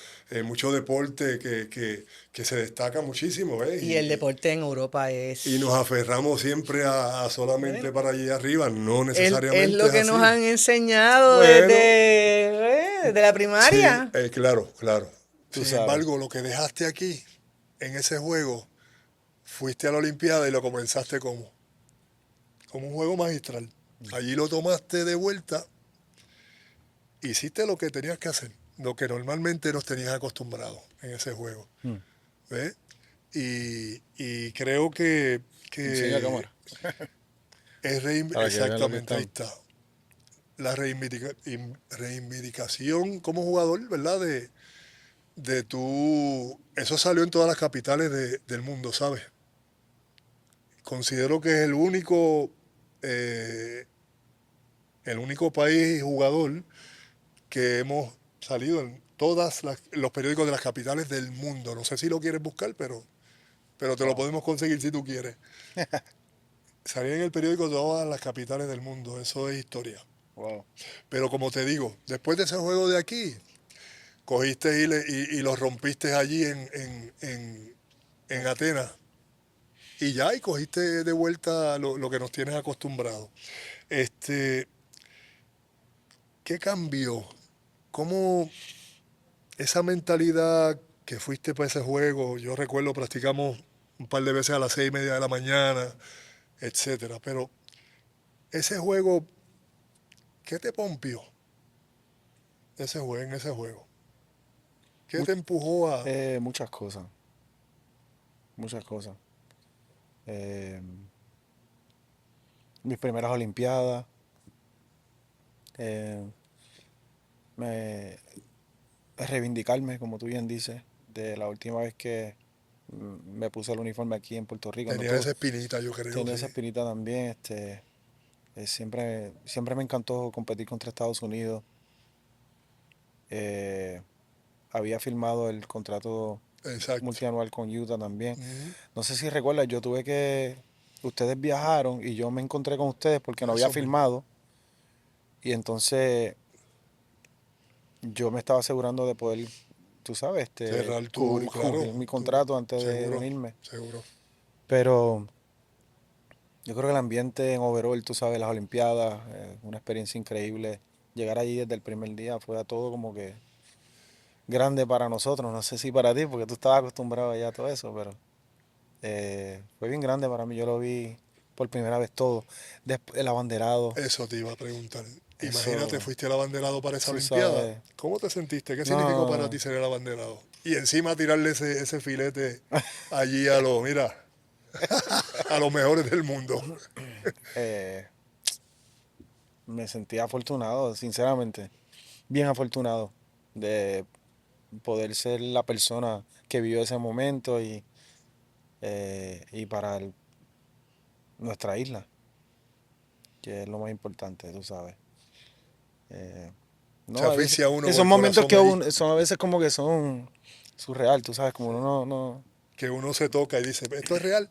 mucho deporte que se destaca muchísimo. Y el deporte en Europa es... Y nos aferramos siempre a solamente para allí arriba, no necesariamente es lo que así. Nos han enseñado desde la primaria. Sí, claro. Sin embargo, lo que dejaste aquí, en ese juego, fuiste a la Olimpiada y lo comenzaste como un juego magistral. Allí lo tomaste de vuelta. Hiciste lo que tenías que hacer, lo que normalmente nos tenías acostumbrados en ese juego. ¿Ves? Y creo que Enseña cámara. Para que vean lo que exactamente, ahí están. está. La reivindicación como jugador, ¿verdad? De tú, eso salió en todas las capitales del mundo, ¿sabes? Considero que es el único país jugador que hemos salido en todos los periódicos de las capitales del mundo. No sé si lo quieres buscar, pero te lo podemos conseguir si tú quieres. Salir en el periódico de todas las capitales del mundo, eso es historia. Wow. Pero como te digo, después de ese juego de aquí, cogiste y lo rompiste allí en Atenas. Y ya, y cogiste de vuelta lo que nos tienes acostumbrados. ¿Qué cambió? ¿Cómo esa mentalidad que fuiste para ese juego? Yo recuerdo, practicamos un par de veces a las 6:30 de la mañana, etcétera. Pero ese juego, ¿qué te pompió? En ese juego. ¿Qué te empujó a...? Muchas cosas. Muchas cosas. Mis primeras Olimpiadas. Reivindicarme, como tú bien dices, de la última vez que me puse el uniforme aquí en Puerto Rico. Tenía esa espinita, yo creo. Tenía Sí. esa espinita también. Siempre me encantó competir contra Estados Unidos. Había firmado el contrato Exacto. multianual con Utah también. Ujú. No sé si recuerdas, ustedes viajaron y yo me encontré con ustedes porque no había Eso mismo. firmado. Y entonces yo me estaba asegurando de poder, tú sabes, Cerrar claro, cubrir mi contrato antes de seguro, venirme. seguro. Pero yo creo que el ambiente en overall, tú sabes, las Olimpiadas, una experiencia increíble. Llegar allí desde el primer día fue todo como que grande para nosotros. No sé si para ti, porque tú estabas acostumbrado ya a todo eso, pero fue bien grande para mí. Yo lo vi por primera vez todo. Después, el abanderado. Eso te iba a preguntar. Eso, Imagínate, fuiste el abanderado para esa tú Olimpiada. sabes. ¿Cómo te sentiste? ¿Qué significó para No, ti ser el abanderado? Y encima tirarle ese filete allí a los mejores del mundo. me sentí afortunado, sinceramente. Bien afortunado de poder ser la persona que vivió ese momento y para nuestra isla, que es lo más importante, tú sabes. Se asfixia uno esos con el momentos corazón ahí. son a veces como que son surreal, tú sabes, como uno no. Que uno se toca y dice, ¿esto es real?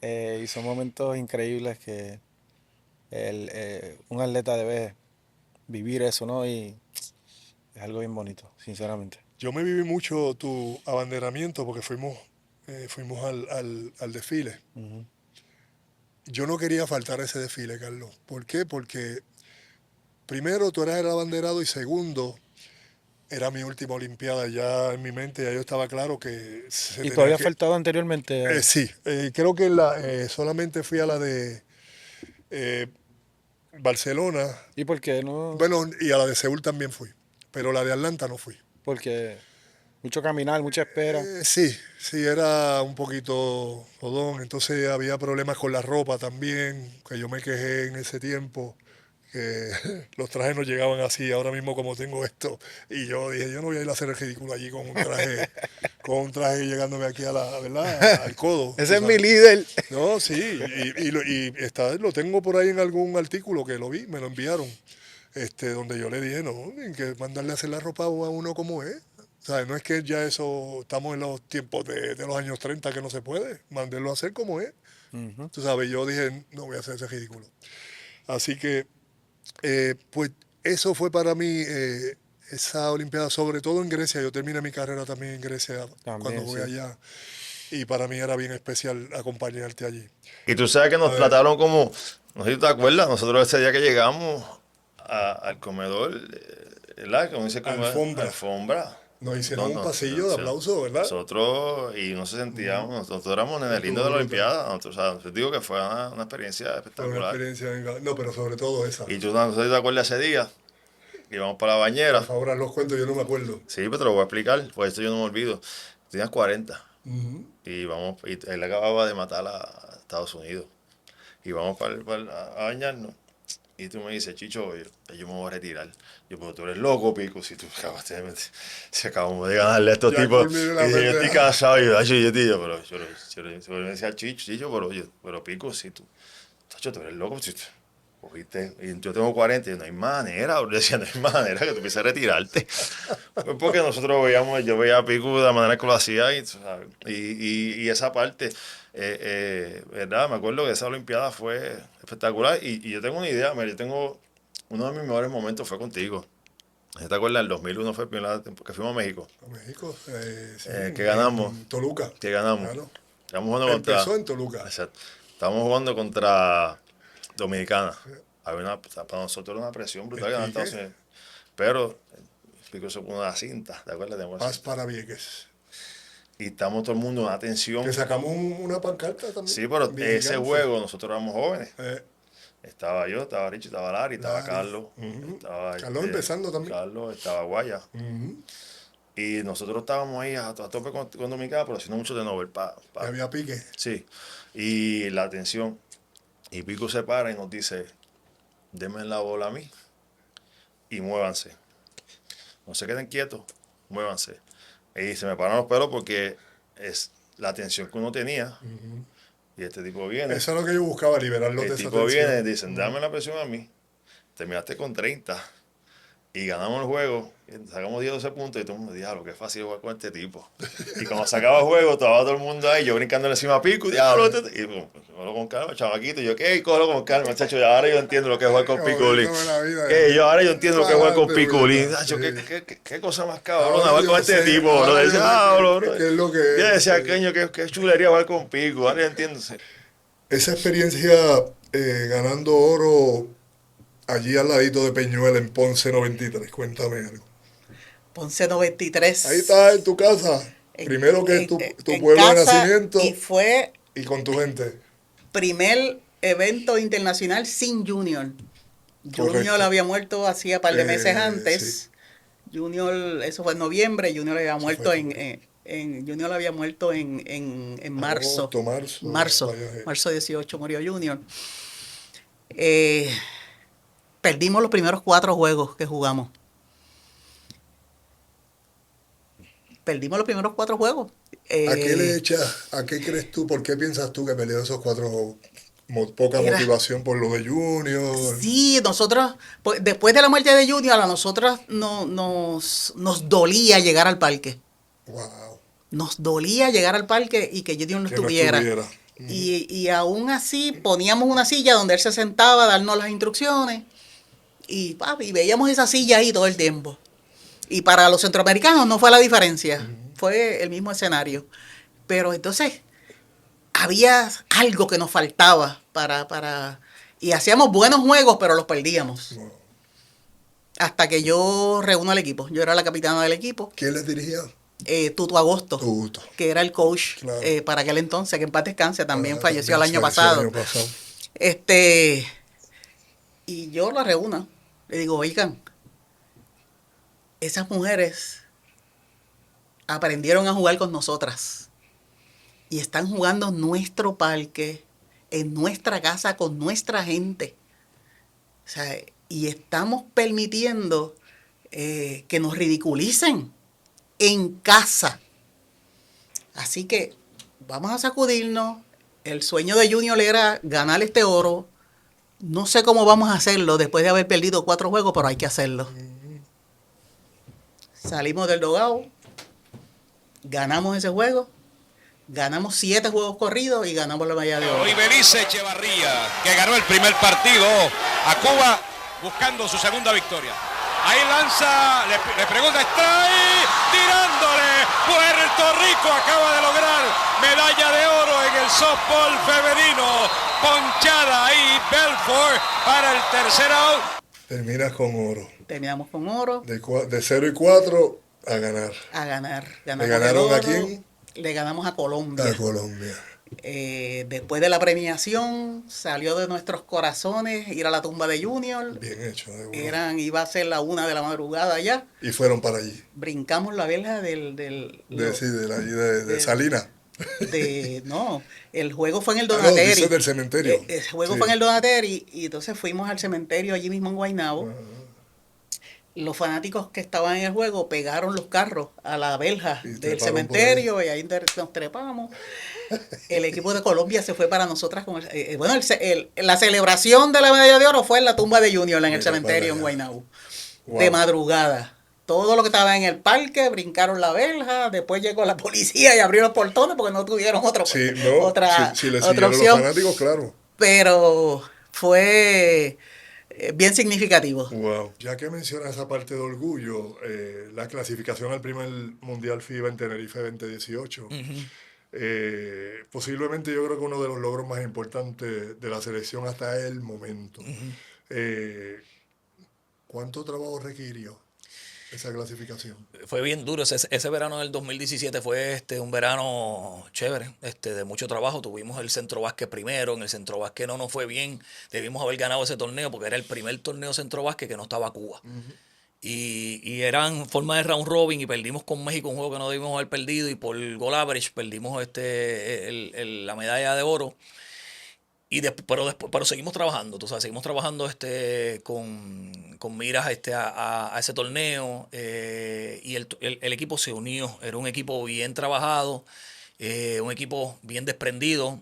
Y son momentos increíbles que un atleta debe vivir eso, ¿no? Y es algo bien bonito, sinceramente. Yo me viví mucho tu abanderamiento porque fuimos al desfile. Ujú. Yo no quería faltar a ese desfile, Carlos. ¿Por qué? Porque primero tú eras el abanderado y segundo, era mi última Olimpiada ya en mi mente, ya yo estaba claro que se ¿Y tenía tú habías que... faltado anteriormente? Sí, creo que solamente fui a la de Barcelona, ¿Y por qué no? bueno, y a la de Seúl también fui, pero la de Atlanta no fui. Porque mucho caminar, mucha espera. Sí, era un poquito jodón, entonces había problemas con la ropa también, que yo me quejé en ese tiempo, que los trajes no llegaban así, ahora mismo como tengo esto, y yo dije, yo no voy a ir a hacer el ridículo allí con un traje llegándome aquí ¿verdad? Al codo. Ese es tú mi sabes. líder. No, sí, lo tengo por ahí en algún artículo que lo vi, me lo enviaron, donde yo le dije, no, hay que mandarle a hacer la ropa a uno como es. O sea, no es que ya eso, estamos en los tiempos de los años 30 que no se puede, mandarlo a hacer como es. Ujú. Tú sabes, yo dije, no voy a hacer ese ridículo. Así que, pues eso fue para mí esa Olimpiada, sobre todo en Grecia. Yo terminé mi carrera también en Grecia cuando También, fui sí. allá. Y para mí era bien especial acompañarte allí. Y tú sabes que A nos ver. trataron como, no sé si te acuerdas, nosotros ese día que llegamos al comedor, ¿verdad? Como dice alfombra. Nos hicieron un pasillo de aplauso, ¿verdad? Nosotros, y no se sentíamos, nosotros éramos nenes lindos de la Olimpiada. Nosotros, o sea, te digo que fue una experiencia Fue una espectacular. experiencia, no, pero sobre todo esa. Y tú no sé si te acuerdas ese día, que íbamos para la bañera. Por favor, haz los cuentos, yo no me acuerdo. Sí, pero te lo voy a explicar, pues esto yo no me olvido. Tenías 40 Ujú. y él acababa de matar a Estados Unidos. y vamos a bañarnos. Y tú me dices, Chicho, yo me voy a retirar. Yo, pero tú eres loco, Pico, si tú se acabamos de ganarle a estos Ya tipos. culminé Y la yo estoy pendeja. cansado. Y yo, tío, pero yo me decía, Chicho, pero Pico, si tú, Chacho, tú eres loco, si tú cogiste, y yo tengo 40, y no hay manera, yo decía, no hay manera que tú empieces a retirarte. Pues porque nosotros yo veía a Pico de la manera que lo hacía, y esa parte, ¿verdad? Me acuerdo que esa Olimpiada fue espectacular, y yo tengo una idea, mira, uno de mis mejores momentos fue contigo. ¿Te acuerdas? El 2001 fue el primer que fuimos a México. A México, sí, Que ganamos. en Toluca. Que ganamos. Claro. Estamos jugando Empezó en Toluca. Exacto. Estamos jugando contra Dominicana. Para nosotros era una presión brutal ganar Estados Unidos. Pero Pico se pone una cinta, ¿te acuerdas? Paz para Vieques. Y estamos todo el mundo en una tensión. Que sacamos una pancarta también. Sí, pero ese juego nosotros éramos jóvenes. Estaba yo, estaba Richie, estaba Larry, estaba Carlos. Estaba Carlos empezando también. Carlos, estaba Guaya. Y nosotros estábamos ahí a tope con Dominicana, pero haciendo mucho de novel. Había pique. Sí. Y la tensión. Y Pico se para y nos dice, denme la bola a mí y muévanse. No se queden quietos, muévanse. Y se me paran los pelos porque es la tensión que uno tenía. Y este tipo viene. Eso es lo que yo buscaba, liberarlo de esa tensión. El tipo viene y dicen, dame la presión a mí. Terminaste con 30 y ganamos el juego. Y sacamos 10 12 puntos y todo el mundo, diablo, qué fácil jugar con este tipo. Y cuando se acaba el juego, estaba todo el mundo ahí, yo brincando encima a Pico, diablo. Y cógelo con calma, chamaquito. Y yo, ¿qué? Cógelo con calma, muchacho. Ahora yo entiendo lo que es jugar con Piculín. Ahora yo entiendo lo que es jugar con Piculín. ¿Qué cosa más cabrona jugar con este tipo? Lo decía, ¿qué es lo que yo decía, Queño, qué chulería jugar con Pico. Ahora yo entiendo. Esa experiencia ganando oro allí al ladito de Peñuela en Ponce 93, cuéntame algo. Ponce 93. Ahí está en tu casa. Primero que tu pueblo de nacimiento. Y con tu gente. Primer evento internacional sin Junior. Correcto. Junior había muerto hacía un par de meses antes. Sí. Junior, eso fue en noviembre. Junior había muerto Junior había muerto en marzo. Marzo 18 murió Junior. Perdimos los primeros 4 juegos que jugamos. Perdimos los primeros 4 juegos. ¿A qué crees tú? ¿Por qué piensas tú que perdieron esos 4 juegos? Poca motivación por lo de Junior. Sí, nosotros, después de la muerte de Junior, a nosotros nos dolía llegar al parque. Wow. Nos dolía llegar al parque y que Junior no estuviera. Y aún así poníamos una silla donde él se sentaba a darnos las instrucciones y veíamos esa silla ahí todo el tiempo. Y para los centroamericanos no fue la diferencia, fue el mismo escenario. Pero entonces había algo que nos faltaba y hacíamos buenos juegos, pero los perdíamos. Wow. Hasta que yo reúno al equipo. Yo era la capitana del equipo. ¿Quién les dirigía? Tuto Agosto, que era el coach para aquel entonces, que en paz descanse, también falleció el año pasado. Y yo la reúno, le digo, oigan, esas mujeres aprendieron a jugar con nosotras y están jugando en nuestro parque, en nuestra casa, con nuestra gente. O sea, y estamos permitiendo que nos ridiculicen en casa. Así que vamos a sacudirnos. El sueño de Junior era ganar este oro. No sé cómo vamos a hacerlo después de haber perdido 4 juegos, pero hay que hacerlo. Salimos del dogado, ganamos ese juego, ganamos 7 juegos corridos y ganamos la medalla de oro. Y Belice Echevarría, que ganó el primer partido a Cuba buscando su segunda victoria. Ahí lanza, le pregunta, está ahí, tirándole. Puerto Rico acaba de lograr medalla de oro en el softball femenino. Ponchada ahí Belfort para el tercer out. Terminas con oro. Terminamos con oro. De 0 y 4 a ganar. ¿Le ganaron a quién? Le ganamos a Colombia. A Colombia. Después de la premiación, salió de nuestros corazones ir a la tumba de Junior. Bien hecho. Iba a ser la 1 de la madrugada ya. Y fueron para allí. Brincamos la verja de Salinas. No, el juego fue en el Ah, no, Donateri. dices del cementerio. El juego Sí. fue en el Donateri y entonces fuimos al cementerio allí mismo en Guaynabo. Los fanáticos que estaban en el juego pegaron los carros a la verja del treparon cementerio y ahí nos trepamos. El equipo de Colombia se fue para nosotras con bueno, la celebración de la medalla de oro fue en la tumba de Junior en el Mira, cementerio para en allá. Guaynabo. Wow. De madrugada. Todo lo que estaba en el parque, brincaron la verja, después llegó la policía y abrió los portones porque no tuvieron Sí, no, otra, si le otra siguieron opción. los fanáticos, claro. Pero fue bien significativo. Wow. Ya que mencionas esa parte de orgullo, la clasificación al primer Mundial FIBA en Tenerife 2018, posiblemente yo creo que uno de los logros más importantes de la selección hasta el momento. ¿Cuánto trabajo requirió esa clasificación? Fue bien duro. Ese verano del 2017 fue un verano chévere, de mucho trabajo. Tuvimos el Centro Básquet primero. En el Centro Básquet no nos fue bien. Debimos haber ganado ese torneo porque era el primer torneo Centro Básquet que no estaba Cuba. Y eran forma de round robin y perdimos con México un juego que no debimos haber perdido y por goal average perdimos la medalla de oro. Pero seguimos trabajando, tú sabes, seguimos trabajando con miras a ese torneo y el equipo se unió, era un equipo bien trabajado, un equipo bien desprendido,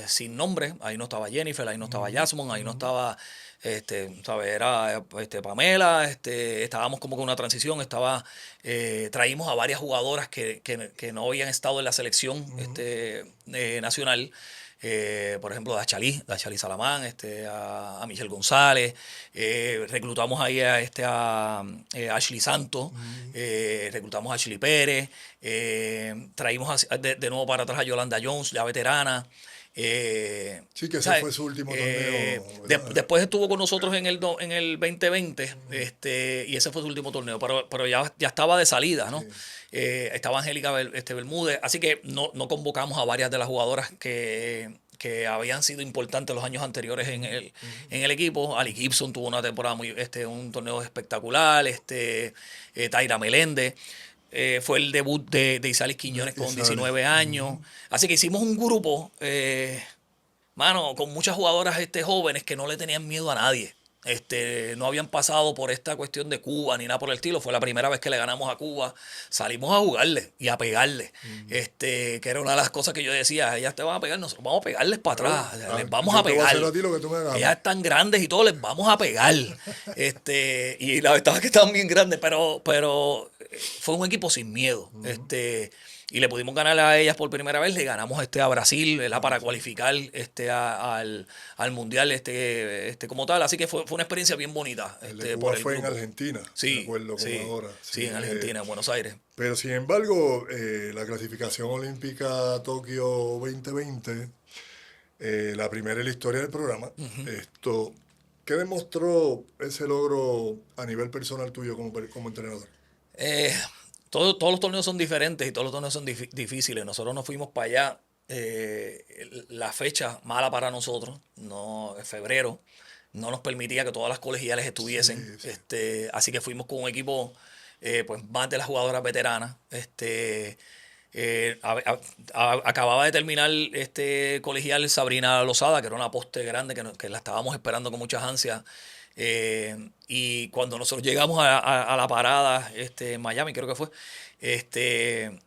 sin nombre. Ahí no estaba Jennifer, ahí no estaba Jasmine, ahí no estaba ¿sabes? Era Pamela, estábamos como con una transición, traímos a varias jugadoras que no habían estado en la selección nacional. Por ejemplo, Dachalí Salamán, a Michelle González, reclutamos ahí a Ashley Santos, reclutamos a Ashley Pérez, traímos de nuevo para atrás a Yolanda Jones, ya veterana. Sí, que ese fue su último torneo. Después estuvo con nosotros en el 2020 y ese fue su último torneo, pero ya estaba de salida, ¿no? Sí. Estaba Angélica Bermúdez, así que no convocamos a varias de las jugadoras que habían sido importantes los años anteriores en el equipo. Ali Gibson tuvo una temporada un torneo espectacular, Taira Meléndez. Fue el debut de Isalis Quiñones con 19 años. Así que hicimos un grupo, con muchas jugadoras jóvenes que no le tenían miedo a nadie. No habían pasado por esta cuestión de Cuba ni nada por el estilo. Fue la primera vez que le ganamos a Cuba. Salimos a jugarle y a pegarle. Que era una de las cosas que yo decía: ellas te van a pegar, nosotros vamos a pegarles para atrás. Les vamos a pegar. Ellas están grandes y todo, les vamos a pegar. Y la verdad es que estaban bien grandes, pero fue un equipo sin miedo. Y le pudimos ganar a ellas por primera vez. Le ganamos a Brasil, ¿verdad? Para cualificar al Mundial como tal. Así que fue una experiencia bien bonita. Fue en Argentina, sí, me acuerdo como ahora. Sí, en Argentina, en Buenos Aires. Pero sin embargo, la clasificación olímpica a Tokio 2020, la primera en la historia del programa, ¿qué demostró ese logro a nivel personal tuyo como entrenador? Todos los torneos son diferentes y todos los torneos son difíciles. Nosotros nos fuimos para allá. La fecha mala para nosotros, febrero, no nos permitía que todas las colegiales estuviesen. Sí. Así que fuimos con un equipo más de las jugadoras veteranas. Acababa de terminar colegial Sabrina Lozada, que era una poste grande que la estábamos esperando con muchas ansias. Y cuando nosotros llegamos a la parada en Miami, creo que fue,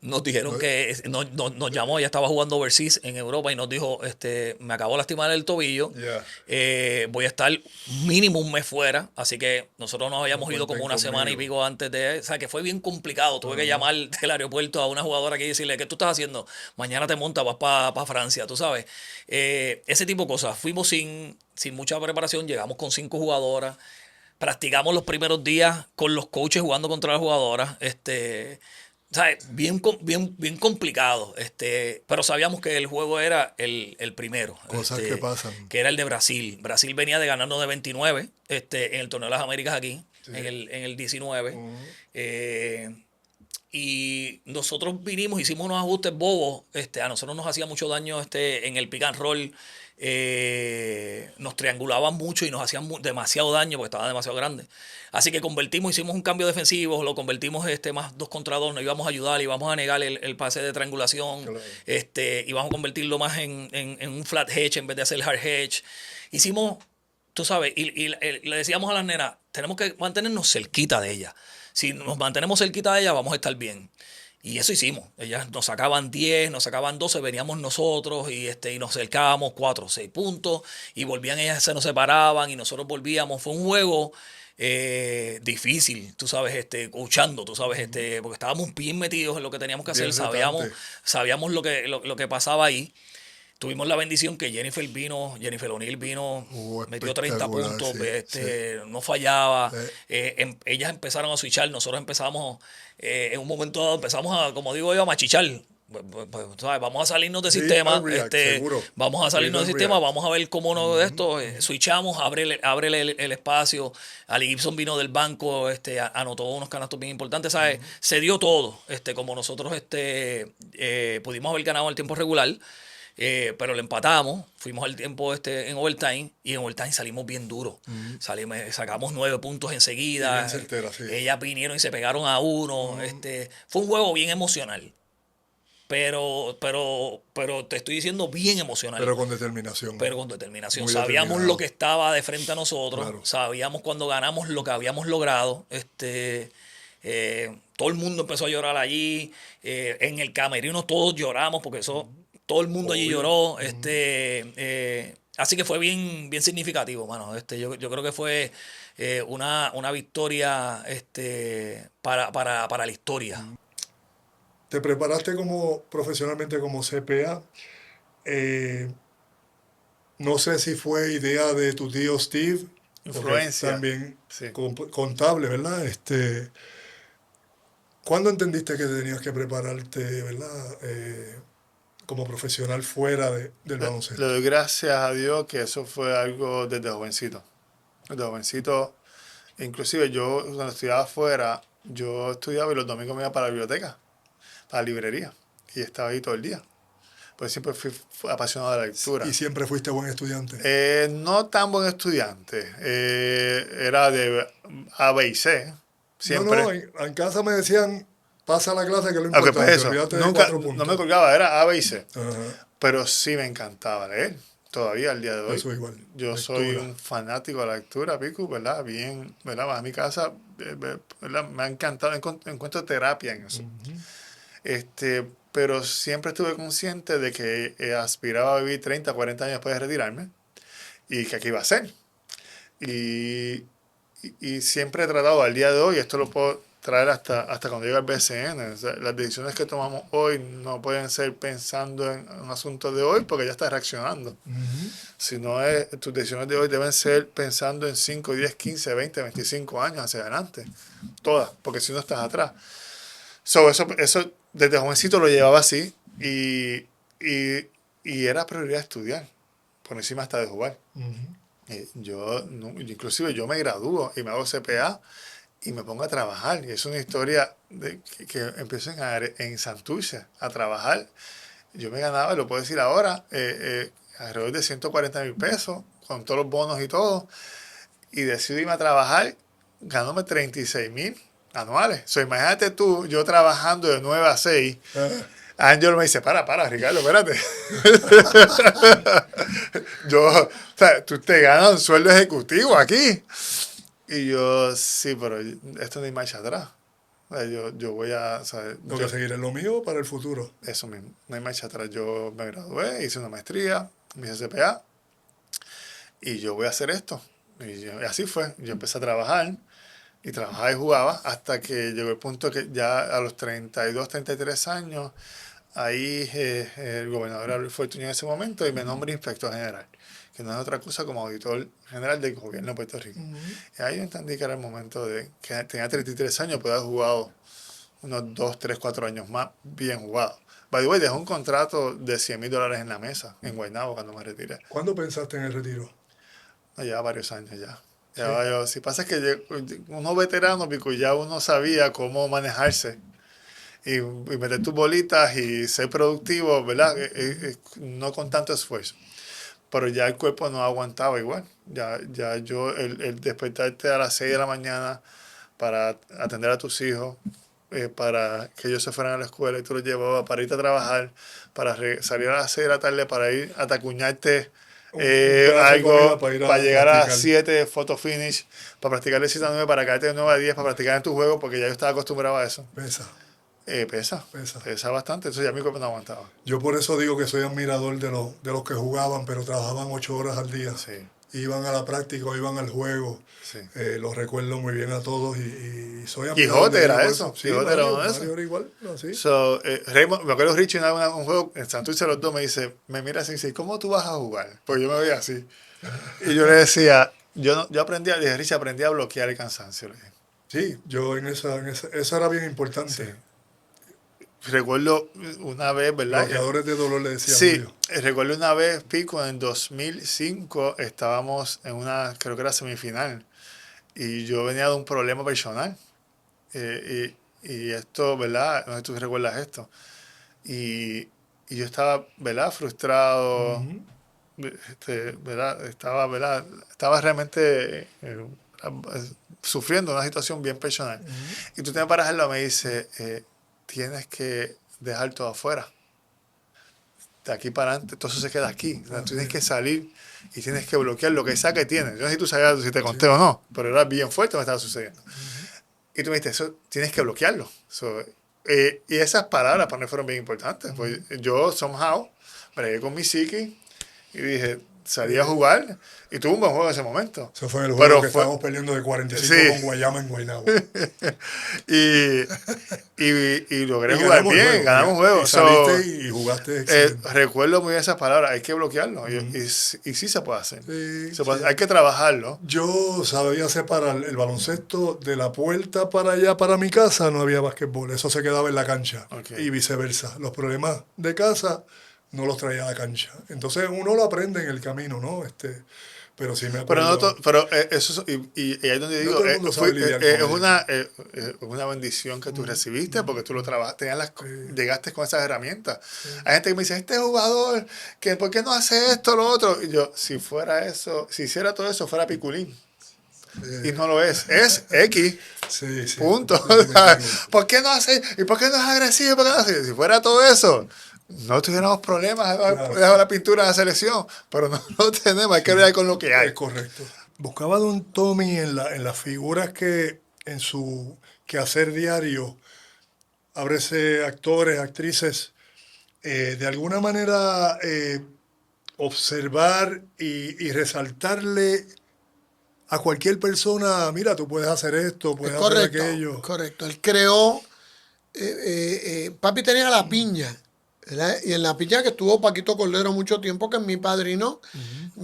nos dijeron que nos llamó, ella estaba jugando overseas en Europa y nos dijo, me acabo de lastimar el tobillo, voy a estar mínimo un mes fuera, así que nosotros nos habíamos ido como una semana y pico antes o sea que fue bien complicado. Tuve que llamar del aeropuerto a una jugadora aquí y decirle: ¿qué tú estás haciendo? Mañana te montas, vas para Francia, tú sabes. Ese tipo de cosas. Fuimos sin mucha preparación, llegamos con 5 jugadoras, practicamos los primeros días con los coaches jugando contra las jugadoras, ¿sabes? Bien complicado, pero sabíamos que el juego era el primero. Cosas que pasan. Que era el de Brasil. Brasil venía de ganarnos de 29 en el Torneo de las Américas aquí, en el 19. Y nosotros vinimos, hicimos unos ajustes bobos. A nosotros nos hacía mucho daño en el pick and roll. Nos triangulaban mucho y nos hacían demasiado daño porque estaba demasiado grande. Así que hicimos un cambio defensivo, lo convertimos más 2 contra 2, nos íbamos a ayudar, íbamos a negar el pase de triangulación, claro. Íbamos a convertirlo más en un flat hedge en vez de hacer hard hedge. Hicimos, tú sabes, y le decíamos a las nenas, tenemos que mantenernos cerquita de ella. Si nos mantenemos cerquita de ella, vamos a estar bien. Y eso hicimos. Ellas nos sacaban 10, nos sacaban 12, veníamos nosotros y nos cercábamos 4 o 6 puntos y volvían ellas, se nos separaban y nosotros volvíamos. Fue un juego difícil, tú sabes, coachando, tú sabes, porque estábamos bien metidos en lo que teníamos que hacer, sabíamos lo que pasaba ahí. Tuvimos la bendición que Jennifer O'Neill vino, metió 30 puntos, sí. No fallaba. Sí. Ellas empezaron a switchar, nosotros empezamos, en un momento dado empezamos a, como digo yo, a machichar. ¿Sabes? Vamos a salirnos del sistema, vamos a salirnos del sistema, vamos a ver cómo nos de esto, switchamos, ábrele el espacio. Ali Gibson vino del banco, anotó unos canastos bien importantes, ¿sabes? Se dio todo, como nosotros pudimos haber ganado el tiempo regular. Pero le empatamos, fuimos al tiempo en overtime y en overtime salimos bien duros. Sacamos 9 puntos enseguida. Certera, sí. Ellas vinieron y se pegaron a uno. Fue un juego bien emocional. Pero te estoy diciendo bien emocional. Pero con determinación. Muy sabíamos lo que estaba de frente a nosotros. Claro. Sabíamos cuando ganamos lo que habíamos logrado. Todo el mundo empezó a llorar allí. En el camerino todos lloramos porque eso... Todo el mundo allí lloró. Así que fue bien significativo, mano. Yo creo que fue una victoria para la historia. Te preparaste profesionalmente como CPA. No sé si fue idea de tu tío Steve. Influencia. También sí. Contable, ¿verdad? ¿Cuándo entendiste que tenías que prepararte, verdad? Como profesional fuera del baloncesto. Le doy gracias a Dios que eso fue algo desde jovencito. Desde jovencito, inclusive yo cuando estudiaba afuera, yo estudiaba y los domingos me iba para la biblioteca, para la librería, y estaba ahí todo el día. Pues siempre fui apasionado de la lectura. ¿Y siempre fuiste buen estudiante? No tan buen estudiante. Era de A, B y C. Siempre. No, en casa me decían... Pasa la clase que es lo importante. Pues eso, no me colgaba, era A, B y C. Pero sí me encantaba leer, todavía al día de hoy. Eso igual. Yo soy un fanático de la lectura, Pico, ¿verdad? Bien, ¿verdad? Vas a mi casa, ¿verdad? Me ha encantado, encuentro terapia en eso. Pero siempre estuve consciente de que aspiraba a vivir 30, 40 años después de retirarme y que aquí iba a ser. Y siempre he tratado al día de hoy, esto lo puedo traer hasta cuando llega el BCN. O sea, las decisiones que tomamos hoy no pueden ser pensando en un asunto de hoy porque ya estás reaccionando. Sino tus decisiones de hoy deben ser pensando en 5, 10, 15, 20, 25 años hacia adelante. Todas, porque si no estás atrás. Eso desde jovencito lo llevaba así y era prioridad estudiar, por encima hasta de jugar. Inclusive yo me gradúo y me hago CPA y me pongo a trabajar. Y es una historia que empiezo en Santurce a trabajar. Yo me ganaba, lo puedo decir ahora, alrededor de 140,000 pesos, con todos los bonos y todo. Y decido irme a trabajar ganándome 36,000 anuales. Imagínate tú, yo trabajando de 9 a 6. Ángel me dice, para, Ricardo, espérate. O sea, tú te ganas un sueldo ejecutivo aquí. Y yo, sí, pero esto no hay marcha atrás. Yo voy a... Tengo que seguir en lo mío para el futuro. Eso mismo, no hay marcha atrás. Yo me gradué, hice una maestría, me hice CPA, y yo voy a hacer esto. Y así fue. Yo empecé a trabajar, y trabajaba y jugaba, hasta que llegó el punto que ya a los 32, 33 años, ahí el gobernador Albert Fortuño en ese momento, y me nombró inspector general, que no es otra cosa como auditor general del gobierno de Puerto Rico. Y ahí yo entendí que era el momento de que tenía 33 años, podía haber jugado unos 2, 3, 4 años más bien jugado. By the way, dejé un contrato de $100,000 en la mesa en Guaynabo cuando me retiré. ¿Cuándo pensaste en el retiro? Ya varios años ya. Si pasa es que uno veterano, Pico, ya uno sabía cómo manejarse. y meter tus bolitas y ser productivo, ¿verdad? No con tanto esfuerzo. Pero ya el cuerpo no aguantaba igual. Ya yo, el despertarte a las 6 de la mañana para atender a tus hijos, para que ellos se fueran a la escuela y tú los llevabas para irte a trabajar, para salir a las 6 de la tarde para ir a tacuñarte algo, para llegar a las 7, photo finish, para practicar de 7 a 9, para caerte de 9 a 10, para practicar en tu juego, porque ya yo estaba acostumbrado a eso. Pesa bastante, eso ya mi cuerpo no aguantaba. Yo por eso digo que soy admirador de los que jugaban, pero trabajaban 8 horas al día. Sí. Iban a la práctica, iban al juego. Sí. Los recuerdo muy bien a todos y soy admirador. Quijote era eso. Sí, Quijote era uno de Mario esos. era igual. No, sí. Me acuerdo Richie en un juego, en Santurce los dos me dice, me mira así y dice, ¿cómo tú vas a jugar? Pues yo me veía así. Y yo le decía, yo aprendí, le dije, Richie, aprendí a bloquear el cansancio. Le dije. Sí, yo eso era bien importante. Sí. Recuerdo una vez, ¿verdad? Bloqueadores de dolor le decía. Sí, recuerdo una vez, Pico, en 2005 estábamos en creo que era semifinal, y yo venía de un problema personal. Y esto, ¿verdad? No sé si tú recuerdas esto. Y yo estaba, ¿verdad? Frustrado, ¿verdad? Estaba realmente sufriendo una situación bien personal. Y tú te me paras al lado y me dices, tienes que dejar todo afuera. De aquí para adelante, todo eso se queda aquí. O sea, tú tienes que salir y tienes que bloquear lo que sea que tienes. Yo no sé si tú sabías si te conté o no, pero era bien fuerte lo que estaba sucediendo. Y tú me dijiste, eso tienes que bloquearlo. Y esas palabras para mí fueron bien importantes. Pues yo, somehow, bregué con mi psiqui y dije, salí a jugar y tuve un buen juego en ese momento. Eso fue el juego que estábamos peleando de 45 con Guayama en Guaynabo. y logré jugar bien, ganamos juegos. Y saliste y jugaste. Recuerdo muy bien esas palabras, hay que bloquearlo. Y sí se puede hacer. Hay que trabajarlo. Yo sabía separar el baloncesto de la puerta para allá, para mi casa, no había basquetbol. Eso se quedaba en la cancha. Y viceversa. Los problemas de casa no los traía a la cancha. Entonces uno lo aprende en el camino, ¿no? Pero sí me acuerdo. Pero eso, y ahí es donde digo, es una bendición que tú recibiste porque tú lo trabajaste, llegaste con esas herramientas. Hay gente que me dice, este jugador, ¿por qué no hace esto, lo otro? Y yo, si hiciera todo eso, fuera Piculín. Y no lo es X. Punto. ¿Por qué no hace? ¿Y por qué no es agresivo? ¿Por qué no hace? Si fuera todo eso, no tuviéramos problemas debajo de la pintura de la selección, pero no lo tenemos, hay que ver con lo que hay. Es correcto. Buscaba a Don Tommy en las figuras que en su quehacer diario, ábrese actores, actrices, de alguna manera observar y resaltarle a cualquier persona, mira, tú puedes hacer esto, puedes hacer aquello. Correcto, él creó, papi tenía la piña, ¿verdad? Y en la piña que estuvo Paquito Cordero mucho tiempo, que es mi padrino,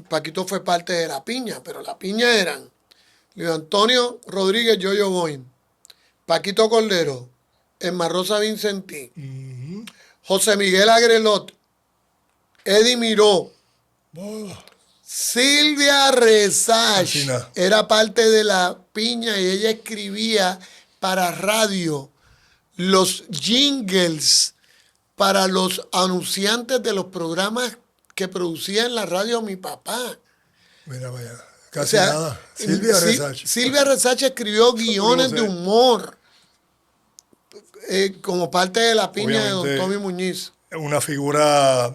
Paquito fue parte de la piña, pero la piña eran Luis Antonio Rodríguez Yoyo Boy, Paquito Cordero, Emma Rosa Vincentí, José Miguel Agrelot, Eddie Miró, Silvia Resach era parte de la piña y ella escribía para radio los jingles para los anunciantes de los programas que producía en la radio mi papá. Mira, vaya, casi nada. Silvia Resach. Silvia Resach escribió guiones de humor como parte de la piña de Don Tommy Muñiz. Una figura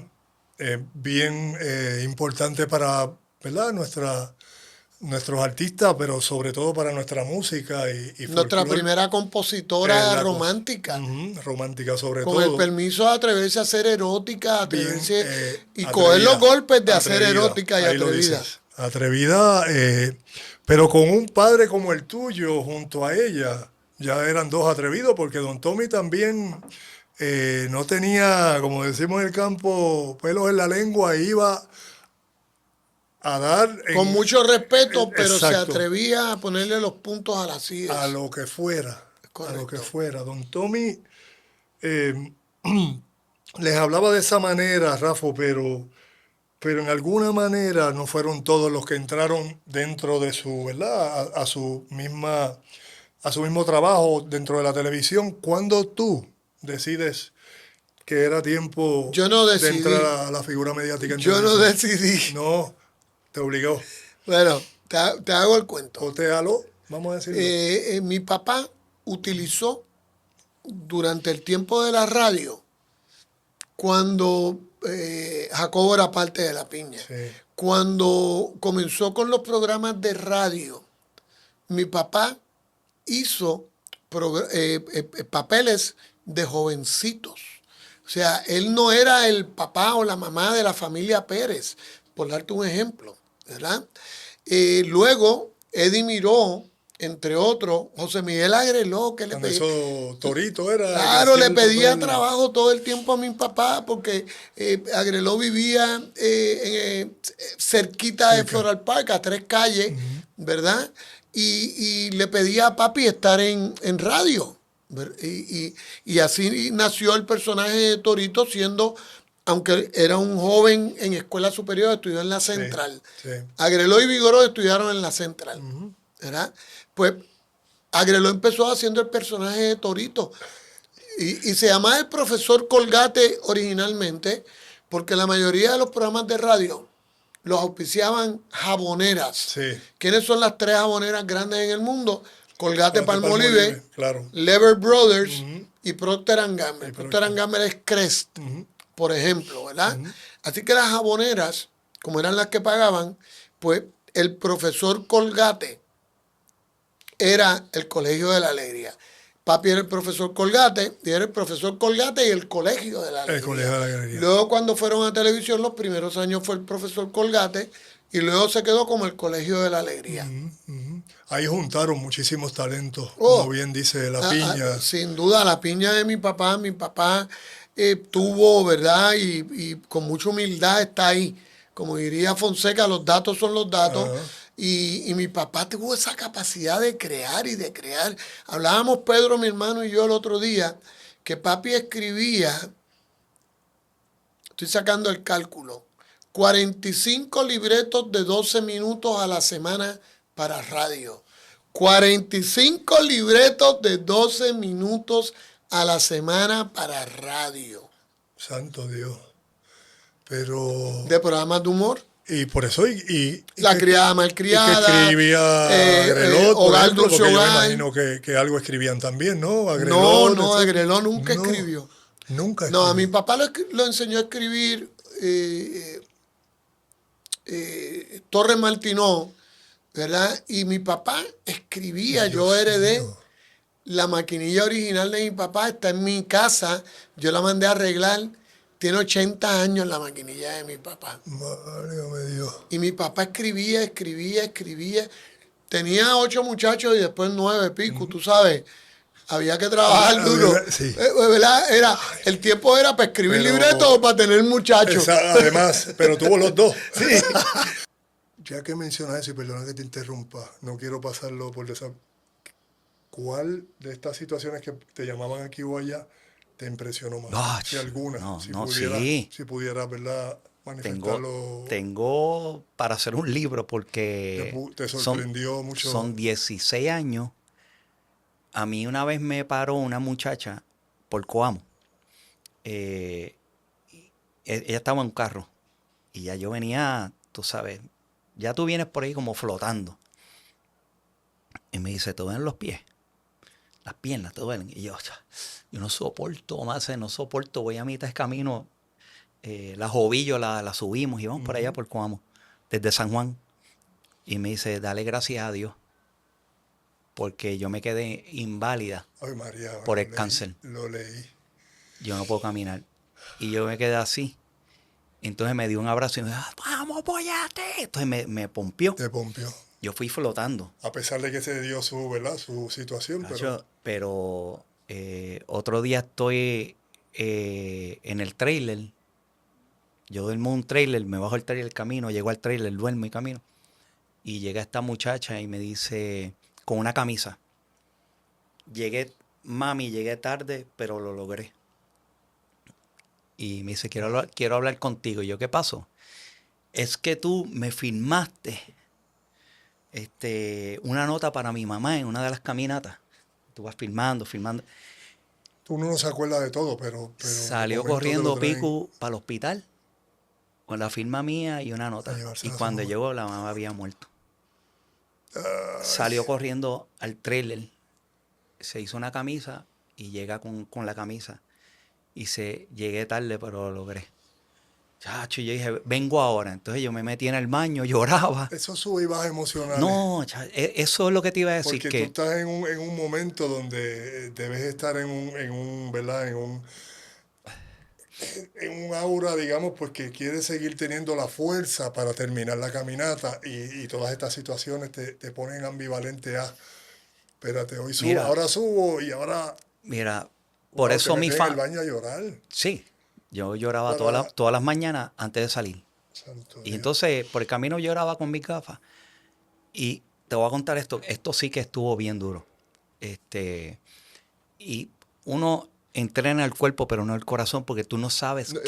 bien importante para, ¿verdad? Nuestros artistas, pero sobre todo para nuestra música y nuestra folclore. primera compositora romántica. Romántica sobre con todo. Con el permiso de atreverse a hacer erótica, atreverse y coger los golpes de hacer erótica y atrevida. Atrevida, pero con un padre como el tuyo junto a ella, ya eran dos atrevidos, porque Don Tommy también no tenía, como decimos en el campo, pelos en la lengua, iba a dar... con mucho respeto, pero se atrevía a ponerle los puntos a las sillas. A lo que fuera. A lo que fuera. Don Tommy les hablaba de esa manera, Rafa, pero en alguna manera no fueron todos los que entraron dentro de su, ¿verdad? A su mismo trabajo dentro de la televisión. Cuando tú, decides que era tiempo Yo no de decidí. entrar a la figura mediática? En Yo no televisión? decidí. No, te obligó. Bueno, te hago el cuento. O te aló, vamos a decirlo. Mi papá utilizó durante el tiempo de la radio, cuando Jacobo era parte de La Piña, cuando comenzó con los programas de radio, mi papá hizo papeles de jovencitos. O sea, él no era el papá o la mamá de la familia Pérez, por darte un ejemplo, ¿verdad? Luego, Eddie Miró, entre otros, José Miguel Agreló, que le pedía... Eso, Torito era... Claro, le pedía trabajo todo el tiempo a mi papá, porque Agreló vivía cerquita de Floral Park, a 3 calles, ¿verdad? Y le pedía a papi estar en radio. Y así nació el personaje de Torito, siendo, aunque era un joven en escuela superior, estudió en la Central. Agreló y Vigoró estudiaron en la Central, ¿verdad? Pues Agreló empezó haciendo el personaje de Torito. Y se llamaba el profesor Colgate originalmente, porque la mayoría de los programas de radio los auspiciaban jaboneras. ¿Quiénes son las 3 jaboneras grandes en el mundo? Colgate Palmolive, claro. Lever Brothers y Procter & Gamble. Procter & Gamble es Crest, por ejemplo, ¿verdad? Así que las jaboneras, como eran las que pagaban, pues el profesor Colgate era el Colegio de la Alegría. Papi era el profesor Colgate, y era el profesor Colgate y el Colegio de la Alegría. El Colegio de la Alegría. Luego, cuando fueron a televisión, los primeros años fue el profesor Colgate, y luego se quedó como el Colegio de la Alegría. Ahí juntaron muchísimos talentos, como bien dice La Piña. Sin duda, La Piña de mi papá tuvo, ¿verdad? Y con mucha humildad está ahí. Como diría Fonseca, los datos son los datos. Y mi papá tuvo esa capacidad de crear y de crear. Hablábamos Pedro, mi hermano, y yo el otro día, que papi escribía, estoy sacando el cálculo, 45 libretos de 12 minutos a la semana para radio. 45 libretos de 12 minutos a la semana para radio. Santo Dios. Pero... De programas de humor. Y por eso... La criada malcriada. Y que escribía Agrelot, Hogar ejemplo, Dulce porque yo me Hogar. imagino que algo escribían también, ¿no? Agrelot, No, Agrelot nunca escribió. Nunca No, a mi papá lo enseñó a escribir Torres Martinó, ¿verdad? Y mi papá escribía, yo heredé la maquinilla original de mi papá, está en mi casa, yo la mandé a arreglar, tiene 80 años la maquinilla de mi papá. Válgame Dios. Y mi papá escribía, tenía 8 muchachos y después 9 pico, tú sabes. Había que trabajar duro. Sí. ¿Verdad? El tiempo era para escribir libretos o para tener muchachos. Además, pero tuvo los dos. Sí. Ya que mencionas eso, y perdona que te interrumpa, no quiero pasarlo por ¿cuál de estas situaciones que te llamaban aquí o allá te impresionó más? Si alguna, si pudieras, ¿verdad? Manifestarlo. Tengo para hacer un libro porque te sorprendió mucho. Son 16 años. A mí una vez me paró una muchacha por Coamo. Ella estaba en un carro y ya yo venía, tú sabes, ya tú vienes por ahí como flotando. Y me dice, ¿te duelen los pies? Las piernas te duelen. Y yo no soporto más, no soporto. Voy a mitad de camino. La Jovillo la subimos y vamos por allá por Coamo, desde San Juan. Y me dice, dale gracias a Dios. Porque yo me quedé inválida por el cáncer. Lo leí. Yo no puedo caminar. Y yo me quedé así. Entonces me dio un abrazo y me dijo, vamos, apóyate. Entonces me pompió. Te pompió. Yo fui flotando. A pesar de que se dio su situación. Pero otro día estoy en el trailer. Yo duermo en un trailer, me bajo el trailer, camino, llego al trailer, duermo y camino. Y llega esta muchacha y me dice... con una camisa. Llegué tarde, pero lo logré. Y me dice, quiero hablar contigo. Y yo, ¿qué pasó? Es que tú me firmaste una nota para mi mamá en una de las caminatas. Tú vas firmando. Uno no se acuerda de todo, pero Salió de momento te corriendo lo traen. Pico para el hospital con la firma mía y una nota. Y cuando llegó, la mamá había muerto. Salió corriendo al trailer, se hizo una camisa y llega con la camisa. Y llegué tarde, pero lo logré. Chacho, yo dije, vengo ahora. Entonces yo me metí en el baño, lloraba. Eso sube y baja emocional. No, eso es lo que te iba a decir. Porque tú estás en un momento donde debes estar ¿verdad? En un aura, digamos, pues que quieres seguir teniendo la fuerza para terminar la caminata y todas estas situaciones te ponen ambivalente a, espérate, hoy subo, Mira, ahora subo y ahora... Mira, por eso mi en fan... el baño a llorar. Sí, yo lloraba todas las mañanas antes de salir. Y entonces, por el camino lloraba con mis gafas. Y te voy a contar esto sí que estuvo bien duro. Y uno entrena el cuerpo, pero no el corazón, porque tú no sabes no